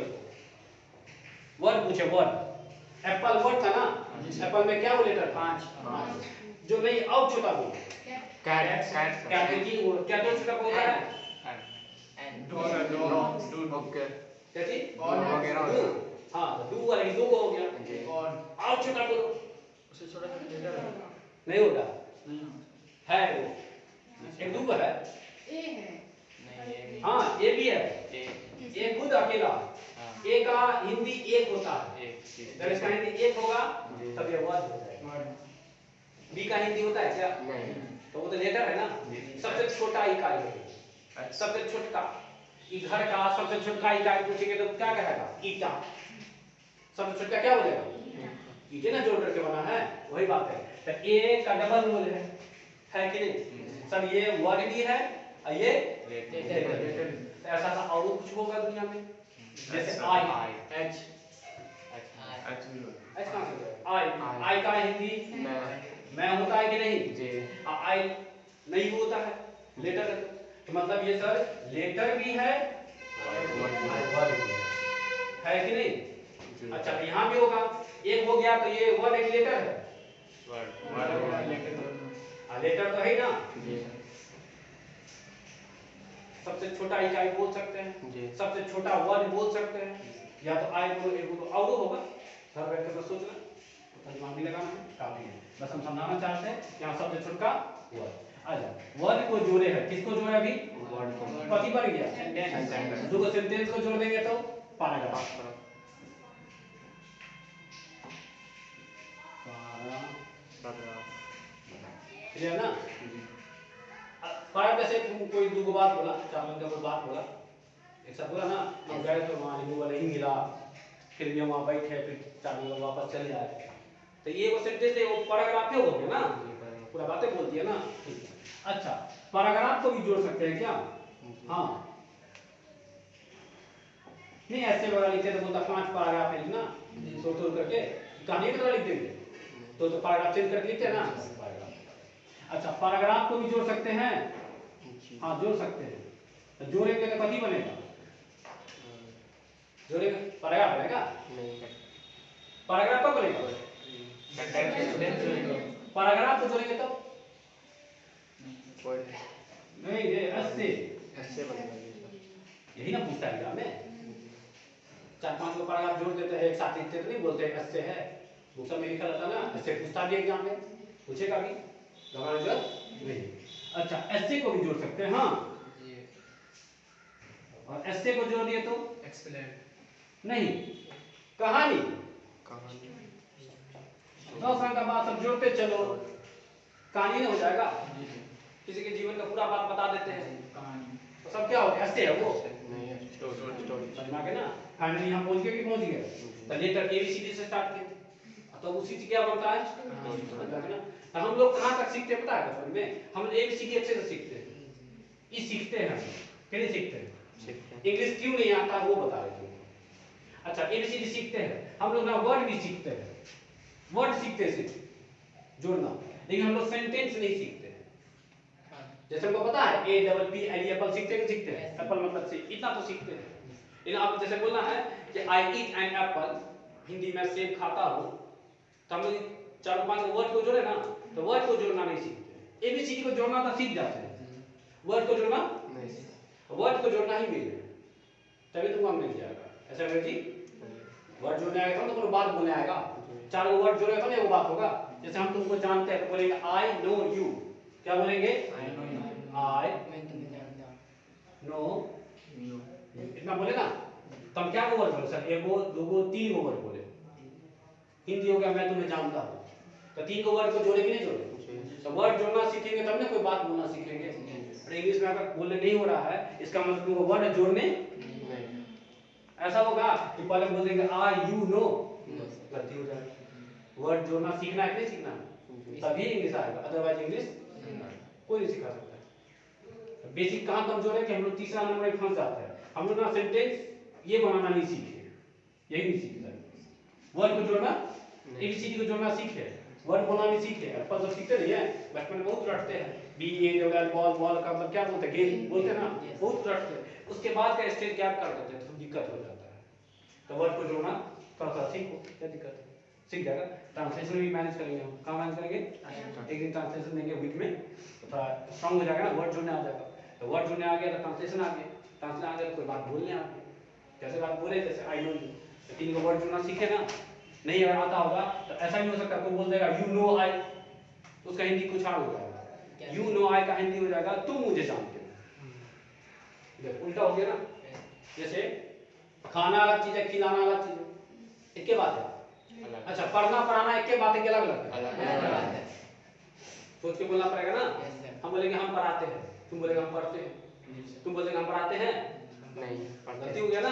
वर्ड पूछे, वर्ड एप्पल वर्ड था ना, एप्पल में क्या वो लेटर? 5। जो नहीं और छोटा वो कैट, कैट में की वो क्या दो छोटा होता है? क्या चीज? हाँ डू वाला दो को हो गया, और छोटा बोलो, उससे छोटा लेटर नहीं होगा, है वो एक दो है, ए है, हाँ ए भी है, ए खुद अकेला, ए का हिंदी एक होता है, जब इसका हिंदी एक होगा तब ये वर्ड हो जाएगा। बी का हिंदी होता है क्या? नहीं, तो वो तो लेटर है ना, सबसे छोटा इकाई है, सबसे छोटा घर का सबसे छोटा इकाई पूछेंगे तो क्या कहेगा? ईटा। सबसे छोटा क्या बोलेगा? ईटे ना जोड़ करके बना है, वही बात है। तो ए का डबल रोल है कि नहीं? सब ये वर्ड भी है ये लेटर। लेटर। तो ऐसा था और कुछ होगा दुनिया में जैसे आई एच एच कहाँ से आई का हिंदी मैं होता है कि नहीं? आई नहीं होता है, लेटर है तो मतलब ये सर लेटर भी है वर्ड भी है कि नहीं? अच्छा तो यहाँ भी होगा, एक हो गया तो ये वर्ड एक लेटर है, लेटर तो है ना। सबसे छोटा इकाई बोल सकते हैं, सबसे छोटा वर्ड बोल सकते हैं, या तो आई बोलो एक बोलो और होगा। घर बैठ कर सोचना, दिमाग नहीं लगाना है, काफी है। बस हम समझाना चाहते हैं यहाँ सबसे छोटा वर्ड आ जाए। वर्ड को जोड़े है, किसको जोड़े अभी? पति बन गया। दो सेंटेंस को जोड़ देंगे तो पैराग्राफ। क्लियर ना? पैराग्राफ से तुम कोई दो बात बोला, चार मिनट का कोई बात बोला, एक साथ बोला ना, हम गए तो वहाँ गूगल नहीं मिला, फिर भी हम वहाँ बैठे, फिर 4 मिनट वापस चले आए, तो ये वो सेंटेंस है, वो पैराग्राफ हो गया ना, पूरा बातें बोलती है ना। अच्छा पैराग्राफ को भी जोड़ सकते हैं क्या? हाँ नहीं ऐसे वगैरह लिखते तो बोलता 5 पैराग्राफ है ना, तोड़ करके कहानी की तरह लिख देंगे तो पैराग्राफ चेंज करके लिखते हैं ना पैराग्राफ। अच्छा पैराग्राफ को भी जोड़ सकते हैं, हाँ जोड़ सकते हैं। तो जोड़ेंगे तो कभी बनेगा? जोड़ेंगे पैराग्राफ बनेगा? पैराग्राफ कब बनेगा? पैराग्राफ को जोड़ेंगे तब नहीं, ये ऐसे बनेगा। यही ना पूछता है एग्जाम में, 4-5 को पैराग्राफ जोड़ देते हैं, एक साथ लिखते तो नहीं बोलते ऐसे है, बुक में लिखा रहता ना, ऐसे पूछता भी एग्जाम में, पूछेगा भी घबराने की जरूरत नहीं। अच्छा ऐसे को भी जोड़ सकते हैं, हाँ और ऐसे को जोड़ दिए तो एक्सप्लेन नहीं, कहानी 10 अंक का बात सब जोड़ते चलो, कहानी नहीं हो जाएगा। किसी के जीवन का पूरा बात बता देते हैं तो सब क्या हो गया? ऐसे है वो समझ के ना। फाइनली हम पहुंच गए कि पहुंच गए, तो लेटर एबीसीडी से स्टार्ट किया तो उसी से क्या बनता है ना। तो हम लोग कहाँ तक सीखते पता है बचपन में? हम एबीसीडी अच्छे से सीखते हैं, ये सीखते हैं कि नहीं सीखते हैं? इंग्लिश क्यों नहीं आता वो बता रहे थे। अच्छा एबीसीडी सीखते हैं हम लोग ना, वर्ड भी सीखते हैं, वर्ड सीखते हैं सिर्फ जोड़ना, लेकिन हम लोग सेंटेंस नहीं सीखते। जैसे हमको पता है A double P L Apple सीखते हैं, सीखते हैं एप्पल मतलब से इतना तो सीखते हैं। लेकिन आप जैसे बोलना है कि आई ईट एन एप्पल, हिंदी में सेब खाता हूँ, तो हम 4-5 वर्ड को जोड़े ना, तो वर्ड को जोड़ना नहीं सीखते। एबीसीडी को जोड़ना तो सीख जाते हैं, वर्ड को जोड़ना नहीं, वर्ड को जोड़ना ही मेन है, तभी तुमको मिल जाएगा। ऐसा है जी, वर्ड जोड़ने आएगा तो कोई बात बोलने आएगा, 4 वर्ड जोड़ेगा तो वो बात होगा। जैसे हम तुमको जानते हैं तो बोलेंगे आई नो यू, क्या बोलेंगे? आई नो यू, इतना बोले ना तो हम क्या वर्ड बोले सर? 1 2 3 वर्ड बोले। हिंदी हो गया मैं तुम्हें जानता हूँ, तो 3 वर्ड को जोड़े कि नहीं जोड़े? तो वर्ड जोड़ना सीखेंगे तब ना कोई बात बोलना सीखेंगे। और इंग्लिश में अगर बोलने नहीं हो रहा है इसका मतलब तुमको वर्ड जोड़ने ऐसा होगा कि पहले बोल देंगे आई यू नो, गलती हो जाएगी। वर्ड जोड़ना सीखना है कि नहीं सीखना? तभी इंग्लिश आएगा, अदरवाइज इंग्लिश कोई नहीं सिखा सकता। बेसिक कहाँ कम जोड़े कि हम लोग तीसरा नंबर में फंस जाते हैं। हम लोग ना सेंटेंस ये बनाना नहीं सीखे, यही नहीं सीखते। वर्ड को जोड़ना, एबीसीडी को जोड़ना सीखे, वर्ड बोलना नहीं सीखे। अपन तो सीखते नहीं है, बचपन में बहुत रटते हैं, B A double ball, ball का मतलब क्या बोलते हैं? गेम बोलते हैं ना, बहुत रटते हैं। उसके बाद का स्टेज गैप कर देते हैं तो दिक्कत हो जाता है। तो वर्ड को जोड़ना थोड़ा सा सीखो, क्या दिक्कत है? सीख जाएगा। ट्रांसलेशन भी मैनेज करेंगे हम, कहाँ मैनेज करेंगे? एक दिन ट्रांसलेशन देंगे वीक में, तो थोड़ा स्ट्रांग हो जाएगा ना, वर्ड जोड़ने आ जाएगा। तो वर्ड जोड़ने आ गया तो ट्रांसलेशन आ गया, ट्रांसलेशन आ गया तो कोई बात बोलने आ गया। कैसे बात बोले? जैसे आई नो यू, 3 को वर्ड जोड़ना सीखे ना। नहीं अगर आता होगा तो ऐसा नहीं हो सकता कोई बोल देगा यू नो आई, उसका हिंदी कुछ और हो जाएगा। यू नो आई का हिंदी हो जाएगा तुम मुझे जानते हो। उल्टा हो गया ना। जैसे खाना अलग चीज है, खिलाना अलग चीज है, एक के बात है। अच्छा पढ़ना पढ़ाना एक के बात है कि अलग अलग है? सोच के बोलना पड़ेगा ना। हम बोलेंगे हम पढ़ाते हैं, तुम बोलेगा हम पढ़ते हैं, तुम बोलेगा हम पढ़ाते हैं नहीं, गलती हो गया ना।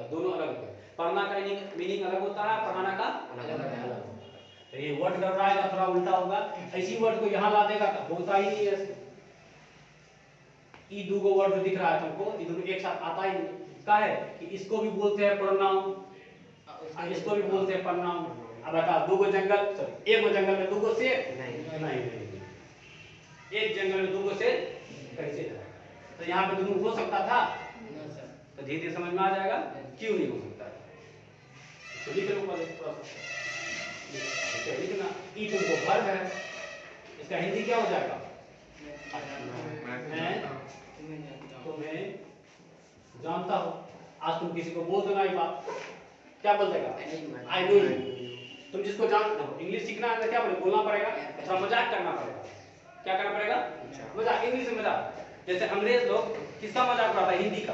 दोनों अलग है। पढ़ना का मीनिंग अलग होता है, पढ़ाना का अलग होता है। तो ये वर्ड गड़बड़ाएगा, थोड़ा उल्टा होगा। ऐसी वर्ड को यहाँ ला देगा तो होता ही नहीं है। ये दो वर्ड जो दिख रहा है तुमको, ये दोनों एक साथ आता ही नहीं। क्या है कि इसको भी बोलते हैं प्रोनाउन, इसको भी बोलते हैं प्रोनाउन। अब बता, दो गो जंगल, सॉरी एक गो जंगल में दो गो शेर? नहीं। एक जंगल में दो गो शेर कैसे था? तो यहाँ पे दोनों हो सकता था? तो धीरे धीरे समझ में आ जाएगा क्यों नहीं हो सकता है। तो लिख लो पहले थोड़ा सा लिखना। ई तुमको वर्ब है, इसका हिंदी क्या हो जाएगा? मैं तुम्हें जानता हूँ। आज तुम किसी को बोल दो ना ये बात, क्या बोल देगा? I know you. तुम जिसको जानते हो, इंग्लिश सीखना है तो क्या बोले, बोलना पड़ेगा, थोड़ा मजाक करना पड़ेगा। क्या करना पड़ेगा? मजाक, इंग्लिश में मजाक। जैसे अंग्रेज लोग किसका मजाक उड़ाता है? हिंदी का।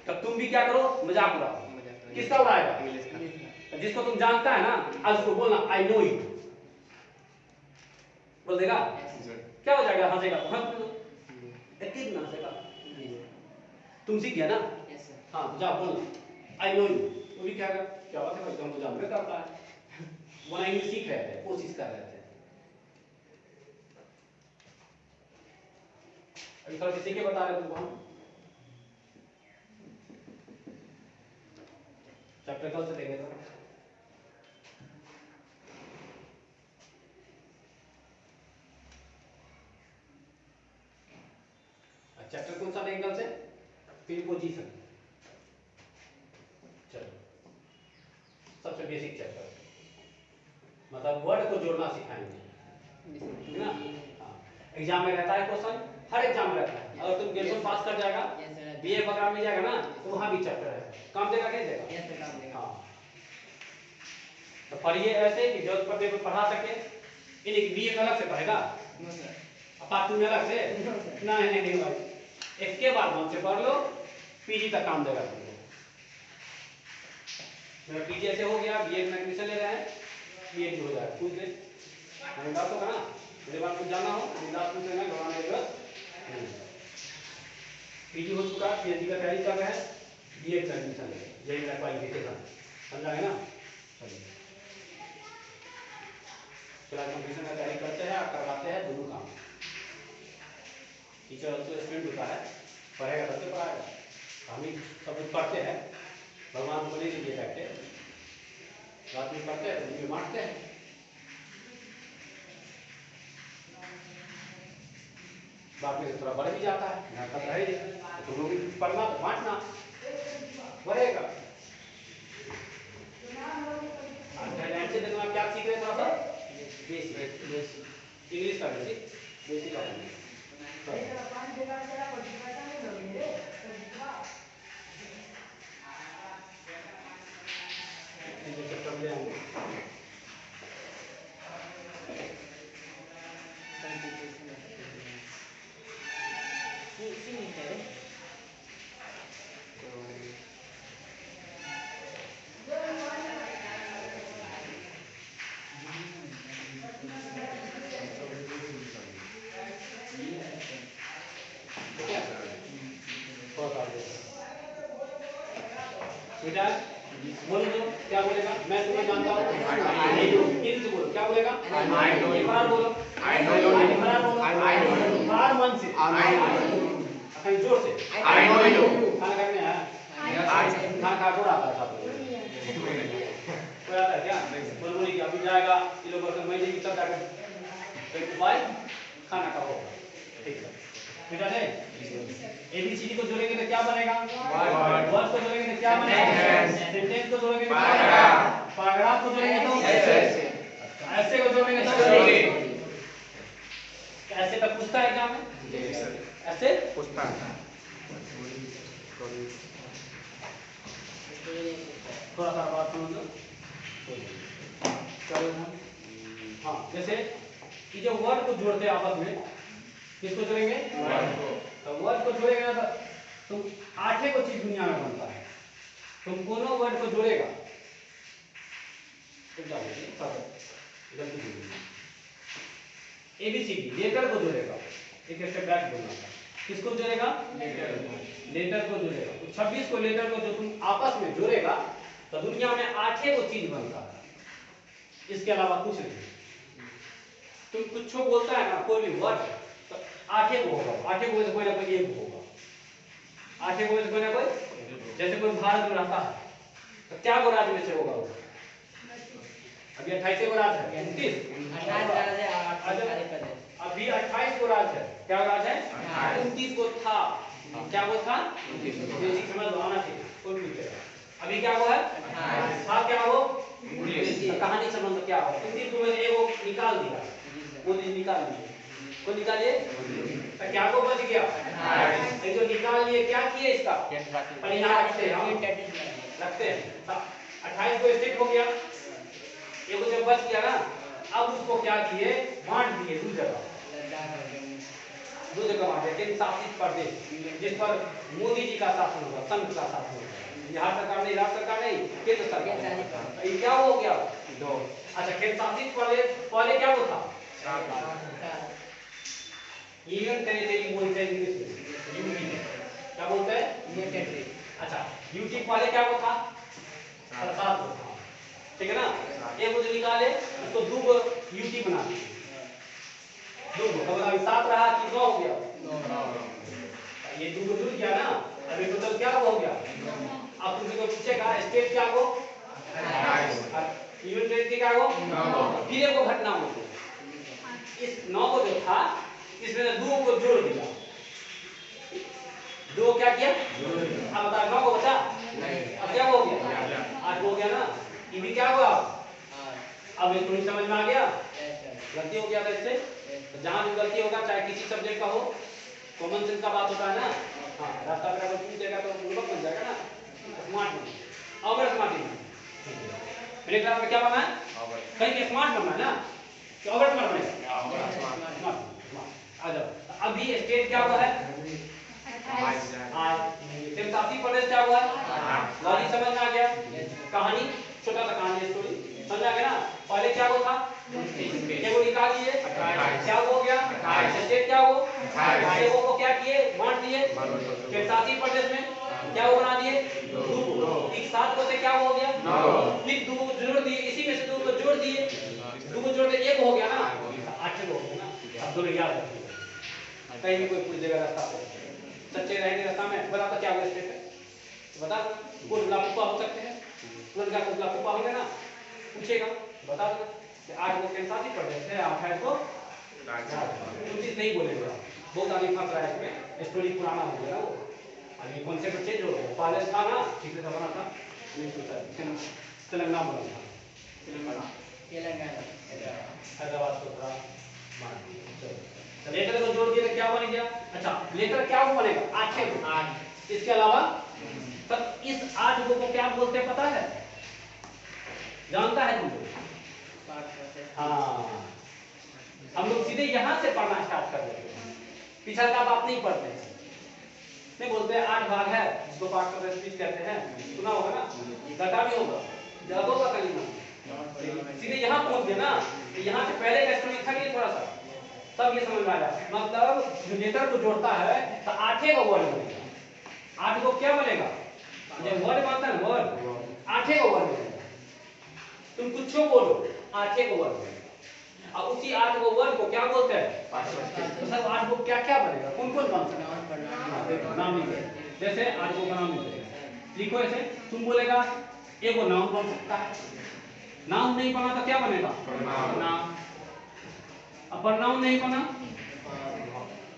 तब तुम भी क्या करो? मजाक उड़ाओ। किसका उड़ाएगा? जिसको तुम जानता है ना, आज उसको बोलना आई नो यू, बोल देगा। क्या हो जाएगा? हंसेगा तो हंस दो, कितना हंसेगा? तुम सीख गया ना? हाँ, जाओ बोलना आई नो यू। वो भी क्या बात है भाई, तो हमको जानना करता है। वो इंग्लिश सीख रहे थे, कोशिश कर रहे थे। अभी थोड़ा किसी के बता रहे तुमको हम। चैप्टर कल से देंगे तो चैप्टर कौन सा देंगे कल से? प्रीपोजिशन। चलो, सबसे बेसिक चैप्टर, मतलब वर्ड को जोड़ना सिखाएंगे, ठीक ना? हाँ, एग्जाम में रहता है क्वेश्चन, हर एग्जाम में रहता है। अगर तुम ग्रेजुएशन पास कर जाएगा, बीए वगैरह में जाएगा ना, तो वहाँ भी चैप्टर है, काम देगा क्या देगा? हाँ, तो पढ़िए ऐसे कि जरूरत पड़ने पर पढ़ा सके। इन्हें बीए में अलग से पढ़ेगा, पार्ट 2 में अलग से नहीं भाई, एक के बाद मन से पढ़ लो, पीजी तक काम देगा तुमको। मेरा पीजी ऐसे हो गया, बीए में एडमिशन ले रहे हैं, बीए हो जाएगा। पूछ ले, मेरे बात होगा ना, मेरे बात कुछ जाना हो बिंदास पूछ लेना, घबराने की जरूरत नहीं। पीजी हो चुका, पीएचडी का तैयारी कर रहे हैं, बीए में एडमिशन ले, यही मेरा क्वालिफिकेशन, समझा है ना? चलिए, फिलहाल कंपटीशन का तैयारी करते हैं, करवाते हैं दोनों काम। टीचर तो स्टूडेंट होता है, पढ़ेगा तब तो पढ़ाएगा। हम ही सब कुछ पढ़ते हैं, भगवान को नहीं लीजिए बैठे, रात में पढ़ते हैं, दिन में बांटते हैं। बाद में थोड़ा बढ़ भी जाता है, नाटक रहे तो तुम लोग भी पढ़ना बांटना बढ़ेगा। गाइडलाइन से देखो आप क्या सीख रहे हैं, थोड़ा सा बेसिक इंग्लिश का बेसिक का बेटा बोलो तो क्या बोलेगा? मैं तुम्हें जानता हूँ, से बोलो क्या बोलेगा? बोलो बार मन से, जोर से खाना खाने आया, खाना खा को आता है, कोई आता है क्या? बोल कि अभी जाएगा ये लोग बर्तन मैं देगी तब जाकर खाना खाओ, ठीक है बेटा ने एबीसीडी को जोड़ेंगे तो क्या बनेगा? वर्ड को जोड़ेंगे तो क्या बनेगा? सेंटेंस को जोड़ेंगे तो क्या बनेगा? पैराग्राफ को जोड़ेंगे तो ऐसे को जोड़ेंगे तो ऐसे तक पूछता है एग्जाम में, ऐसे पूछता है। थोड़ा सा बात सुन लो। हाँ, जैसे कि जो वर्ड को जोड़ते हैं आपस में, किसको जोड़ेंगे? वर्ड को। तो वर्ड को जोड़ेगा ना तो तुम 8 को चीज दुनिया में बनता है, तुम कोनो वर्ड को जोड़ेगा एबीसीडी लेटर को जोड़ेगा, एक स्टेप बैक बोलना था, किसको जोड़ेगा? लेटर को जोड़ेगा। तो 26 को लेटर को जो तुम आपस में जोड़ेगा तो दुनिया में 8 को चीज बनता है, इसके अलावा कुछ नहीं। तुम कुछ बोलता है ना कोई भी वर्ड, तो आठे को होगा, आठे को में से कोई ना कोई एक होगा, आठे को में से कोई ना कोई। जैसे कोई भारत में रहता है तो क्या गो राज्य में से होगा वो? अभी 28 गो राज्य है, 29 अभी 28 गो राज्य है। क्या राज्य है? 29 गो था। क्या वो था? बेसिक समझ लो, आना चाहिए, कोई पूछेगा अभी क्या वो है? था क्या वो? कहानी समझ लो क्या हो। 29 को में से एक वो निकाल दिया, वो निकाल दिया, को निकालिए तो क्या को बच गया? ये जो निकाल लिए क्या किए इसका परिणाम रखते हैं। 28 को स्टेट हो गया, ये को जब बच गया ना, अब उसको क्या किए? बांट दिए दो जगह बांटे। केंद्र शासित प्रदेश जिस पर मोदी जी का शासन होगा, संघ का शासन होगा, बिहार सरकार नहीं, राज्य सरकार नहीं, केंद्र सरकार। ये क्या हो गया? दो। अच्छा, केंद्र शासित प्रदेश पहले क्या वो था? यूनियन टेरिटरी बोलते हैं इंग्लिश में, यूटी। क्या बोलते हैं? Union territory. अच्छा, यूटी पहले क्या वो था? 7 वो था, ठीक है ना। एक मुझे निकाले, उसको 2 यूटी बना दिए, 2 अभी 7 रहा कि 9 हो गया? 9। ये 2 जुड़ गया ना, अभी टोटल क्या हो गया? अब तुमसे कोई पूछेगा स्टेट क्या हो? यूनियन टेरिटरी क्या हो? फिर एक घटना होती है, इस 9 को जो था इसमें 2 को जोड़ दिया, 2 क्या किया? अब बता 9 को बचा नहीं, अब क्या हो गया? 8 हो गया ना। ये भी क्या हुआ? अब ये थोड़ी समझ में आ गया? गलती हो गया था इससे, तो जहां भी गलती होगा चाहे किसी सब्जेक्ट का हो, कॉमन सेंस का बात होता है ना। हाँ, रास्ता अगर पूछेगा तो बुड़बक बन जाएगा ना, स्मार्ट बन, ओवर स्मार्ट नहीं। मेरे क्लास में क्या बनना है? कहीं स्मार्ट बनना है ना, कि ओवर स्मार्ट बनेगा? आ जाओ। अभी स्टेट क्या हुआ है? केंद्र शासित प्रदेश क्या हुआ है? लॉजिक समझ में आ गया? कहानी छोटा सा कहानी स्टोरी समझ आ गया ना। पहले क्या वो था? ये वो निकाल लिए, क्या हो गया? स्टेट क्या हो? वो को क्या किए? बांट दिए। केंद्र शासित प्रदेश में क्या वो बना दिए? 2। एक 7 को से क्या हो गया? 9। फिर 2 को जोड़ दिए, इसी में से 2 को जोड़ दिए, 2 को जोड़ दिए 1 हो गया ना, 8 हो गया ना। अब दोनों याद रखिए, कहीं भी कोई पूछ देगा रास्ता पे, सच्चे रहेंगे रास्ता में, बता तो क्या वो स्टेट है? बता, कोई लापुपा हो सकते हैं, लड़का को लापुपा होंगे ना, पूछेगा बता दो कि 8 को केंद्र शासित प्रदेश है, 28 को कुछ नहीं बोलेगा। बहुत आगे फंस रहा है इसमें, स्टोरी पुराना हो गया ना वो, अभी कॉन्सेप्ट चेंज हो गया। पहले था ना ठीक से बना था, तेलंगाना बना था, हैदराबाद को थोड़ा मान दिया। लेटर को जोड़ दिया तो क्या बन गया? अच्छा, लेटर क्या वो बनेगा? 8। इसके अलावा तब इस 8 को क्या बोलते हैं पता है? जानता है तुम लोग? हाँ, हम लोग सीधे यहाँ से पढ़ना स्टार्ट कर देते हैं, पिछला का बात नहीं पढ़ते हैं। नहीं बोलते हैं 8 भाग है, इसको पार्ट ऑफ स्पीच कहते हैं, सुना होगा ना, घटा भी होगा, ज्यादा होगा कहीं सीधे यहाँ पहुंच गए ना, तो यहाँ से पहले का स्टोरी था कि थोड़ा सा तब ये समझ में आया। मतलब जो लेटर को जोड़ता है तो 8 का वर्ड बनेगा। 8 को क्या बनेगा? जब वर्ड बनता है ना, वर्ड 8 का वर्ड बनेगा। तुम कुछ बोलो, 8 का वर्ड बनेगा। और उसी 8 को वर्ड को क्या बोलते हैं? तो सब 8 को क्या क्या बनेगा? कौन कौन बन सकता है? नाम लिखे, जैसे 8 को नाम लिखो ऐसे। तुम बोलेगा एक नाउन बन सकता है, नाउन नहीं बना तो क्या बनेगा? नाउन। अब नाउन नहीं बना,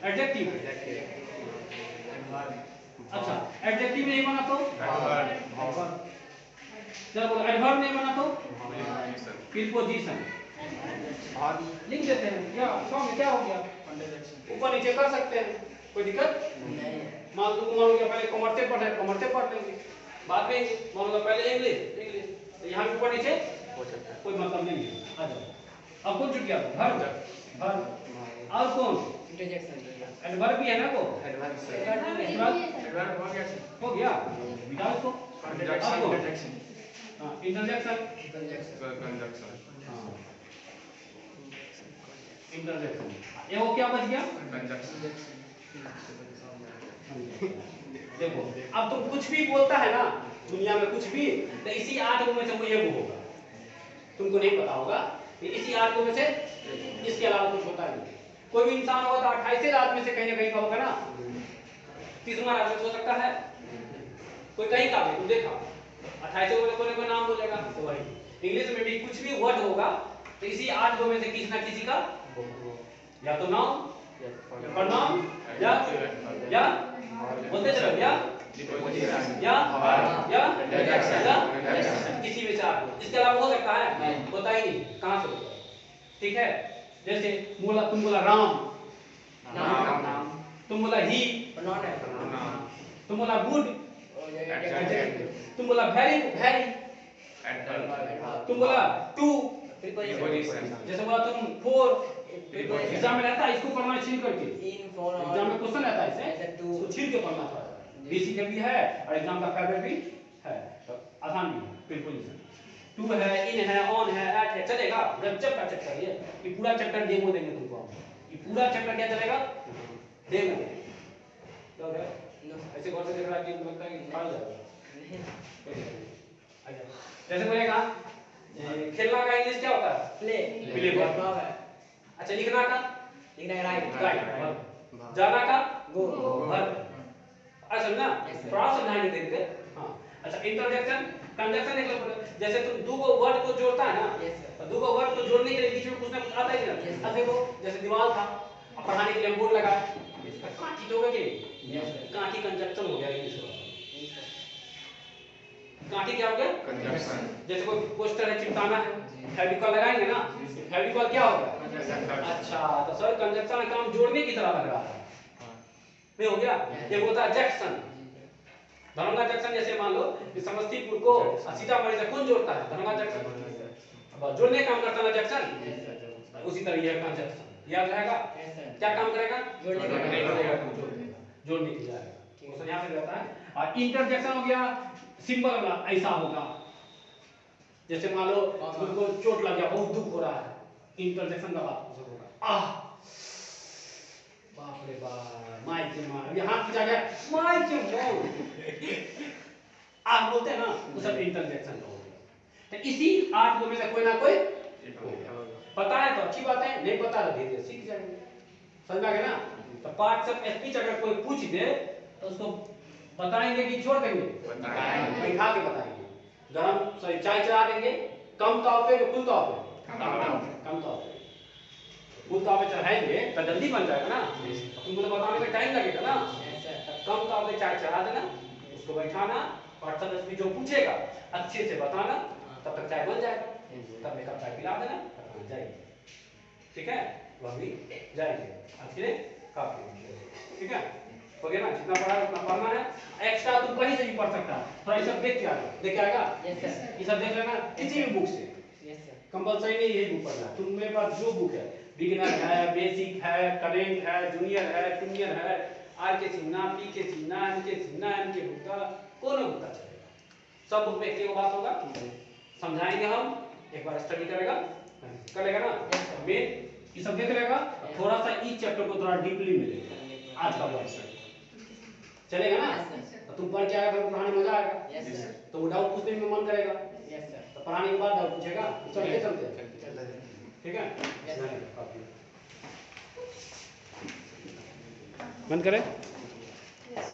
एडजेक्टिव। अच्छा, एडजेक्टिव नहीं बना तो चलो, एडवर्ब नहीं बना तो प्रीपोजिशन लिख देते हैं। क्या में क्या हो गया? ऊपर नीचे कर सकते हैं, कोई दिक्कत नहीं। मान लो पहले कॉमर्स पढ़ रहे, कॉमर्स पढ़ लेंगे, बाद में मान लो पहले इंग्लिश, तो यहाँ भी ऊपर नीचे हो सकता है, कोई मतलब नहीं है। आ जाओ। अब कौन छूट गया? वर्ब। और कौन? एडवर्ब भी है ना, को एडवर्ब हो गया, मिटा उसको। इंटरजेक्शन, इंटरजेक्शन, ये वो क्या बच गया? देखो, अब तुम कुछ भी बोलता है ना दुनिया में, कुछ भी, तो इसी 8 में से वो एक होगा। तुमको नहीं पता होगा, इसी 8 में से इसके अलावा कुछ होता नहीं। कोई भी इंसान होगा तो 28 रात में से कहीं ना कहीं का होगा ना, 30वां रात हो सकता है कोई कहीं का भी, तुम देखा 28 में कोई ना कोई नाम बोलेगा। तो वही इंग्लिश में भी कुछ भी वर्ड होगा तो इसी 8 गो में से किसी ना किसी का या तो नाउन, प्रोनाउन, या बोलते चलो या किसी में से आप, इसके अलावा हो सकता है होता ही नहीं, कहां से होगा? ठीक है, जैसे बोला तुम बोला राम, तुम बोला ही, तुम बोला गुड, तुम बोला वेरी वेरी, तुम बोला टू, जैसे बोला तुम फोर। एग्जाम में रहता है इसको पढ़ना छीन करके, एग्जाम में क्वेश्चन रहता है इसे तो छीन के पढ़ना था। बेसिक भी है और एग्जाम का फेवरेट भी है, तो आसान भी है प्रीपोजिशन। टू है, इन है, ऑन है, एट है, चलेगा। गजब का चैप्टर ये पूरा चैप्टर डेमो देंगे तुमको, ये पूरा चैप्टर क्या चलेगा डेमो। तो ऐसे घर से देख रहा कि लगता है कि खा जाएगा। जैसे बोलेगा खेलना का इंग्लिश क्या होता है? प्ले। अच्छा लिखना का राइट, जाना का गो, अच्छा ना थोड़ा समझाएंगे देखते। हाँ अच्छा, इंटरजेक्शन कंजक्शन एक लोग, जैसे तुम दो गो वर्ड को जोड़ता है ना, तो दो गो वर्ड को जोड़ने के लिए बीच में कुछ ना कुछ आता ही ना। अब देखो जैसे दीवार था, अब पढ़ाने के लिए बोर्ड लगा, कांटी तो होगा कि कांटी कंजक्शन हो गया इंग्लिश में। कांटी क्या हो गया? कंजक्शन। जैसे कोई पोस्टर है चिपकाना है, फेविकॉल लगाएंगे ना, फेविकॉल क्या होगा? अच्छा तो सर कंजक्शन का काम जोड़ने की तरह लग रहा है, नहीं हो गया? एक होता है जंक्शन, दरभंगा जंक्शन। जैसे मान लो कि समस्तीपुर को सीतामढ़ी से कौन जोड़ता है? दरभंगा जंक्शन। अब जोड़ने काम करता है जंक्शन, उसी तरह यह कंजक्शन याद रहेगा। क्या काम करेगा? जोड़ने की जाएगा, क्वेश्चन यहां से रहता है। और इंटरजेक्शन हो गया सिंबल वाला, ऐसा होगा जैसे मान लो तुमको चोट लग गया, बहुत दुख हो रहा है, इंटरजेक्शन का बात होगा। आह बाप रे बाप, माई के मां, अभी हाथ खींचा गया, माई के मां आप बोलते हैं ना, वो सब इंटरजेक्शन हो गया। तो इसी 8 गो में से कोई ना कोई पता है तो अच्छी बात है, नहीं पता तो धीरे सीख जाएंगे, समझ आ गया ना। तो पार्ट्स ऑफ स्पीच अगर कोई पूछ दे तो उसको बताएंगे कि छोड़ देंगे? बैठा के बताएंगे। गरम सॉरी चाय चढ़ा देंगे, कम ताव पे फुल ताव पे? कम ताव पे। फुल ताव पे चढ़ाएंगे तो जल्दी बन जाएगा ना, तुमको तो बताने में टाइम लगेगा ना। कम ताव पे चाय चढ़ा देना, उसको बैठाना, पार्ट्स ऑफ स्पीच जो पूछेगा अच्छे से बताना, तब तक चाय बन जाएगा, तब एक कप चाय पिला देना, तब जाएगी। ठीक है, वह भी जाएंगे अच्छे काफी। ठीक है, हो गया ना, जितना पढ़ा उतना पढ़ना है। एक्स्ट्रा तुम कहीं से भी पढ़ सकता है, थोड़ा ये सब देख के आना, देख के आएगा। यस सर, ये सब देख लेना किसी भी बुक से। यस सर, कंपलसरी नहीं यही बुक पढ़ना, तुम मेरे पास जो बुक है, बिगिनर है, बेसिक है, करेंट है, जूनियर है, सीनियर है, आर के सिन्हा, पी के सिन्हा, एम के सिन्हा, एम के गुप्ता, कौन गुप्ता चलेगा। सब बुक में एक ही बात होगा, समझाएंगे हम, एक बार स्टडी करेगा करेगा ना, मेन ये सब देख लेगा, थोड़ा सा इस चैप्टर को थोड़ा डीपली मिलेगा आज का वर्ष चलेगा ना। तो तुम पढ़ के आएगा तो पढ़ाने में मजा आएगा, तो वो डाउट पूछने में मन करेगा। तो पढ़ाने के बाद डाउट पूछेगा, चलते ठीक है। बंद करें।